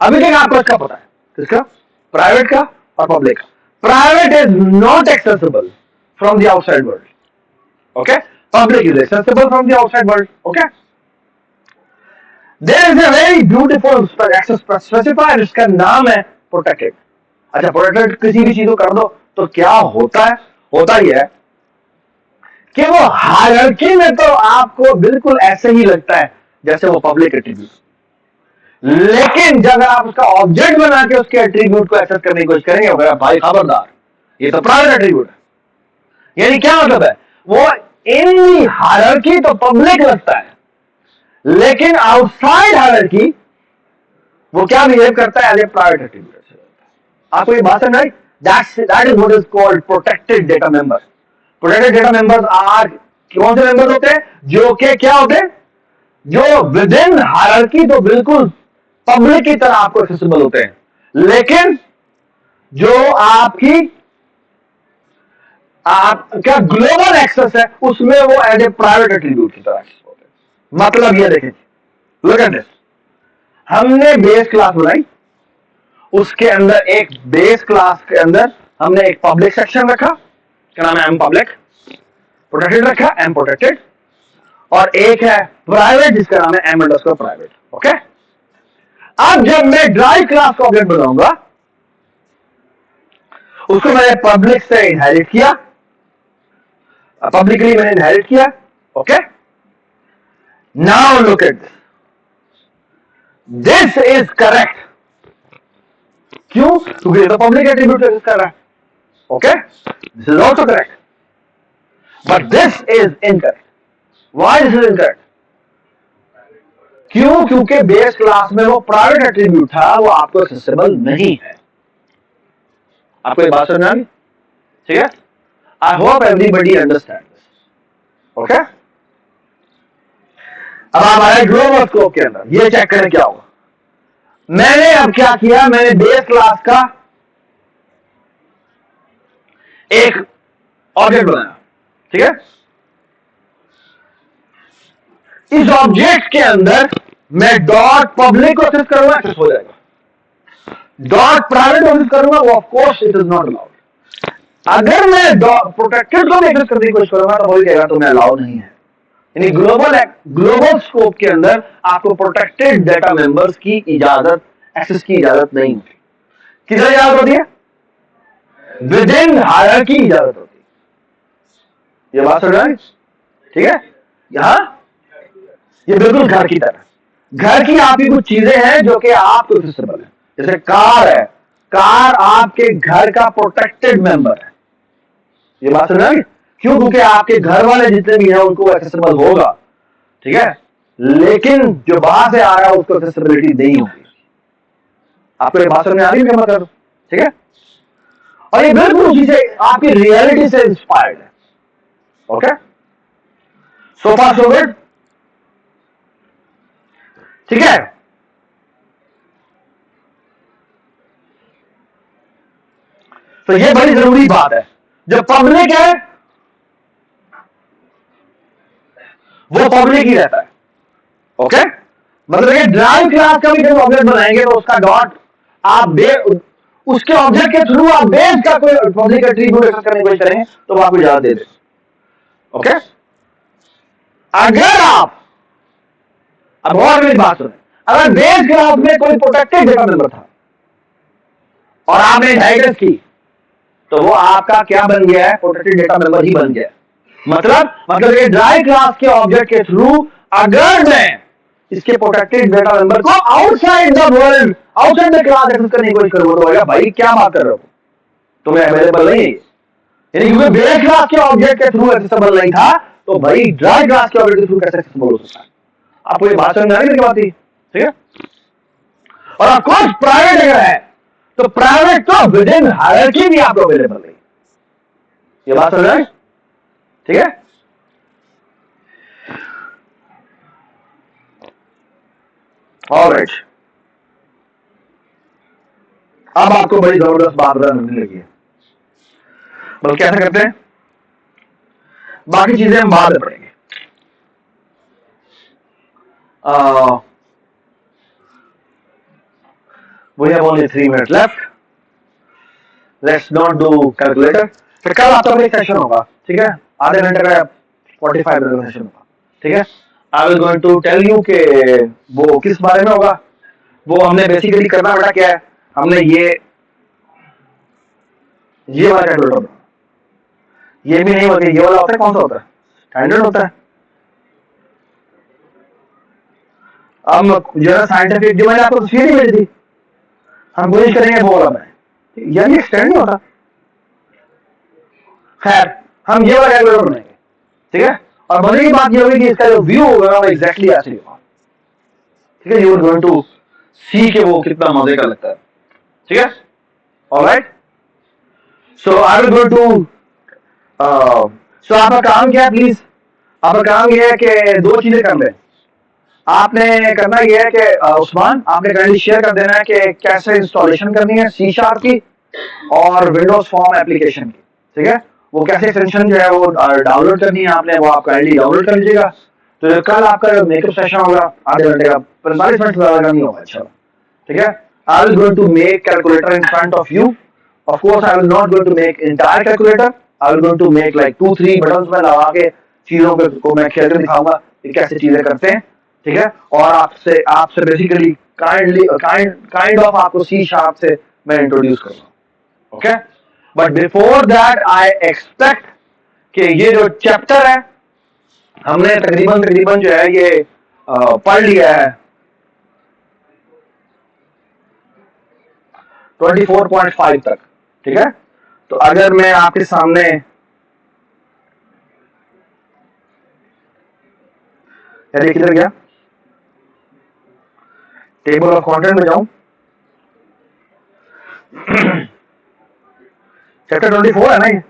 अभी तक आपको इसका पता है, किसका? प्राइवेट का और पब्लिक का। Private is not accessible from the outside world, okay, public is accessible from the outside world, okay. There is a very beautiful access specifier, इसका नाम है प्रोटेक्टेड। अच्छा, प्रोटेक्टेड किसी भी चीज को कर दो तो क्या होता है? होता ही है कि वो हायरार्की में तो आपको बिल्कुल ऐसे ही लगता है जैसे वो पब्लिक एट्रीब्यूट, लेकिन जब आप उसका ऑब्जेक्ट बना के उसके एट्रीब्यूट को एक्सेस करने की कोशिश करेंगे, भाई खबरदार, ये तो प्राइवेट एट्रीब्यूट है। यानी क्या मतलब है, वो इन हायरार्की तो पब्लिक लगता है, लेकिन आउटसाइड हायरार्की वो क्या बिहेव करता है एज ए प्राइवेट एट्रीब्यूट। आपको ये बात समझ आई? That is what is called protected data member. Protected data members are, कौन से मेंबर होते हैं, जो कि क्या होते हैं, जो विद इन हायरार्की तो बिल्कुल पब्लिक की तरह आपको एक्सेसिबल होते हैं, लेकिन जो आपका ग्लोबल एक्सेस है उसमें वो एज ए प्राइवेट एट्रीब्यूट की तरह एक्सेस होते हैं। मतलब ये देखें, लुक एट दिस, हमने बेस क्लास बनाई, उसके अंदर एक बेस क्लास के अंदर हमने एक पब्लिक सेक्शन रखा, क्या नाम है, एम पब्लिक, प्रोटेक्टेड रखा, एम प्रोटेक्टेड, और एक है प्राइवेट जिसका नाम है एम अंडरस्कोर प्राइवेट। ओके, अब जब मैं ड्राइव क्लास का ऑब्जेक्ट बनाऊंगा, उसको मैंने पब्लिक से इनहेरिट किया, पब्लिकली मैंने इनहेरिट किया। Okay, now look at this, this is correct. क्यों? क्योंकि ये तो पब्लिक एट्रीब्यूट एक्सेस कर रहा है। Okay, this is also correct, but this is incorrect. Why this is incorrect? क्यों? क्योंकि बेस क्लास में वो प्राइवेट एट्रीब्यूट था, वो आपको एक्सेसिबल नहीं है। आपको ये बात समझ आ गई? ठीक है, आई hope everybody understand this. Okay, अब आप आए ग्लोबल स्कोप के अंदर, ये चेक करें क्या होगा। मैंने अब क्या किया, मैंने बेस क्लास का एक ऑब्जेक्ट बनाया, ठीक है, इस ऑब्जेक्ट के अंदर मैं डॉट पब्लिक को एक्सेस करूंगा, एक्सेस हो जाएगा। डॉट प्राइवेट को एक्सेस करूंगा, वो of course it is not allowed. अगर मैं डॉट प्रोटेक्टेड को भी एक्सेस करने की कोशिश करूंगा तो वही कहेगा तो मैं अलाउड नहीं है। यानी ग्लोबल स्कोप के अंदर आपको प्रोटेक्टेड डेटा मेंबर्स की इजाजत, एक्सेस की इजाजत नहीं होती। किसकी इजाजत होती है? विद इन हायरार्की इजाजत होती है। ये बात समझ आई? ठीक है, यहां ये बिल्कुल घर की तरह, घर की आपकी कुछ चीजें हैं जो कि आपको एक्सेसिबल है, जैसे कार है, कार आपके घर का प्रोटेक्टेड मेंबर है। ये बात समझ आई? क्यों? क्योंकि आपके घर वाले जितने भी हैं उनको एक्सेसिबल होगा, ठीक है, लेकिन जो बाहर से आ रहा है उसको एक्सेसिबिलिटी नहीं होगी। आपको ये बात समझ आ रही है क्या मतलब? ठीक है, और ये बिल्कुल उसी से आपकी रियलिटी से इंस्पायर्ड है। ओके, सो फार सो गुड। ठीक है, तो ये बड़ी जरूरी बात है। जो पब्लिक है वो पब्लिक ही रहता है। ओके, मतलब ये ड्राइव क्लास का भी जब ऑब्जेक्ट बनाएंगे तो उसका डॉट आप उसके ऑब्जेक्ट के थ्रू आप बेस का कोई पब्लिक एट्रीब्यूट एक्सेस करने की कोशिश करेंगे तो वो आपको इजाजत दे दे। ओके, अगर आप, अब और मेरी बात सुने, अगर बेस क्लास में कोई प्रोटेक्टेड डेटा मेंबर था और आपने इनहेरिटेंस की तो वो आपका क्या बन गया है? प्रोटेक्टेड डेटा मेंबर ही बन गया। मतलब ये ड्राइव क्लास के ऑब्जेक्ट के थ्रू अगर मैं इसके प्रोटेक्टेड डेटा मेंबर को outside the world, outside the class access करने की कोशिश करूंगा तो भाई क्या बात कर रहे हो, तुम्हें अवेलेबल नहीं है। यानी क्योंकि बेस क्लास के ऑब्जेक्ट के थ्रू एक्सेसिबल नहीं था तो भाई ड्राइव क्लास के ऑब्जेक्ट के थ्रू कैसे एक्सेसिबल हो सकता है? आपको ये बात समझ आ रही है बात ही? ठीक है, और ऑफ कोर्स प्राइवेट अगर है तो प्राइवेट तो विद इन हायरार्की भी आपको अवेलेबल नहीं। ये बात समझ आई? ठीक है, ऑलराइट, अब आपको बड़ी जबरदस्त बात मिलने लगी है। बस कैसे करते हैं, बाकी चीजें हम बाद में पढ़ेंगे। We have only 3 minutes left. Let's not do calculator. फिर कल आपका एक सेशन होगा, ठीक है, आधे घंटे का 45 मिनट का सेशन होगा, ठीक है। I will going to tell you कि वो किस बारे में होगा। वो हमने बेसिकली करना बेटा क्या है, हमने ये वाला कैलकुलेटर, ये भी नहीं होता, ये वाला होता है, कौन सा होता है, स्टैंडर्ड होता है। अब जो साइंटिफिक जो मैंने आपको तस्वीर नहीं भेजी थी, हम कोशिश करेंगे वो वाला बनाए, यार ये स्टैंड नहीं होता, खैर, हम ये वाला कैलकुलेटर बनाएंगे, ठीक है। और मजे की बात ये होगी कि इसका जो व्यू होगा ना वो एग्जैक्टली ऐसे ही होगा, ठीक है। You are going to see के वो कितना मजे का लगता है, ठीक है। Alright, so I will go to so आपका काम क्या है प्लीज, आपका काम यह है कि दो चीजें कर लें। आपने करना यह है कि उस्मान आपने काइंडली शेयर कर देना है कि कैसे इंस्टॉलेशन करनी है सी शार्प की और विंडोज फॉर्म एप्लीकेशन की, ठीक है। वो कैसे एक्सटेंशन जो है वो डाउनलोड करनी है आपने, वो आप काइंडली डाउनलोड कर लीजिएगा। तो जो कल आपका जो मेकअप सेशन होगा आधे घंटे का, 45 मिनट से ज्यादा का नहीं होगा, अच्छा, ठीक है। I will going to make calculator in front of you. Of course I will not going to make entire calculator, I will going to make like 2-3 buttons में लगा के चीजों को मैं खेल कर दिखाऊंगा कि कैसे चीजें करते हैं, ठीक है। और आपसे आपसे बेसिकली काइंड ऑफ आपको सी शार्प से मैं इंट्रोड्यूस करूंगा, okay. But before that I expect कि ये जो चैप्टर है हमने तकरीबन तकरीबन जो है ये पढ़ लिया है 24.5 तक, ठीक है। तो अगर मैं आपके सामने यार किधर गया, टेबल ऑफ कंटेंट में जाऊं, चैप्टर 24 है ना ये।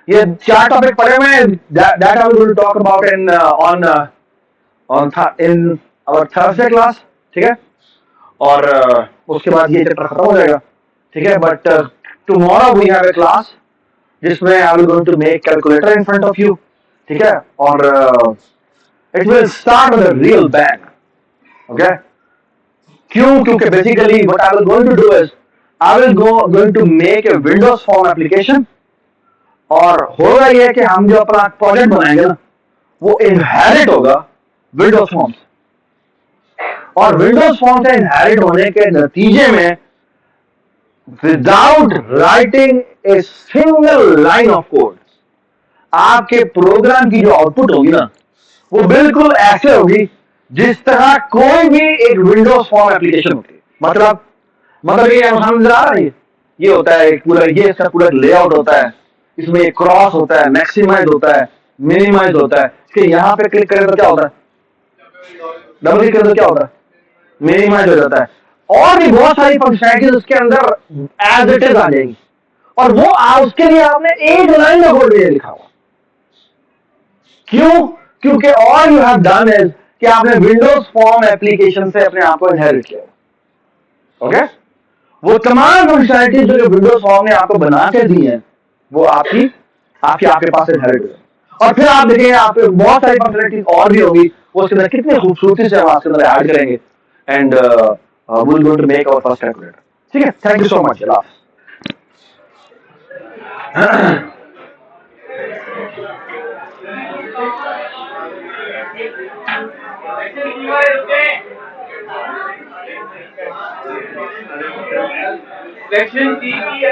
ये 4 टॉपिक पढ़े हुए हैं, that I will talk about in on in our Thursday class, ठीक है। और उसके बाद ये चैप्टर खत्म हो जाएगा, ठीक है। But tomorrow we have a class जिसमें I will going to make calculator in front of you, ठीक है। और it will start with a real bang, okay. क्यों? क्योंकि basically what I will going to do is I will going to make a Windows form application. और होगा ये कि हम जो अपना प्रोजेक्ट बनाएंगे ना वो इनहेरिट होगा विंडोज फॉर्म से, और विंडोज फॉर्म से इनहेरिट होने के नतीजे में without writing a single line of code आपके प्रोग्राम की जो आउटपुट होगी ना वो बिल्कुल ऐसे होगी जिस तरह कोई भी एक विंडोज फॉर्म एप्लीकेशन होती है। मतलब ये समझ आ रहा है, ये होता है एक पूरा, ये इसका पूरा लेआउट होता है, इसमें एक क्रॉस होता है, मैक्सिमाइज होता है, मिनिमाइज होता है। कि यहाँ पे क्लिक करें तो क्या होता है, डबल क्लिक करें तो क्या होता है, मिनिमाइज हो जाता है। और भी बहुत सारी फंक्शनैलिटीज उसके अंदर एज इट इज आ जाएगी, और वो उसके लिए आपने एक लाइन में कोड भी लिखा हुआ। क्यों? क्योंकि all you have done is कि आपने विंडोज फॉर्म एप्लीकेशन से अपने आप को इनहेरिट किया, ओके। वो तमाम फंक्शनैलिटी जो विंडोज फॉर्म ने आपको बना के दी है वो आपके पास इनहेरिट है। और फिर आप देखेंगे आपके बहुत सारी फंक्शनैलिटी और भी होगी, वो उसके अंदर कितनी खूबसूरती से हम आपके अंदर ऐड करेंगे। And we will going to make our first calculator, ठीक है। Thank you so much. Section C की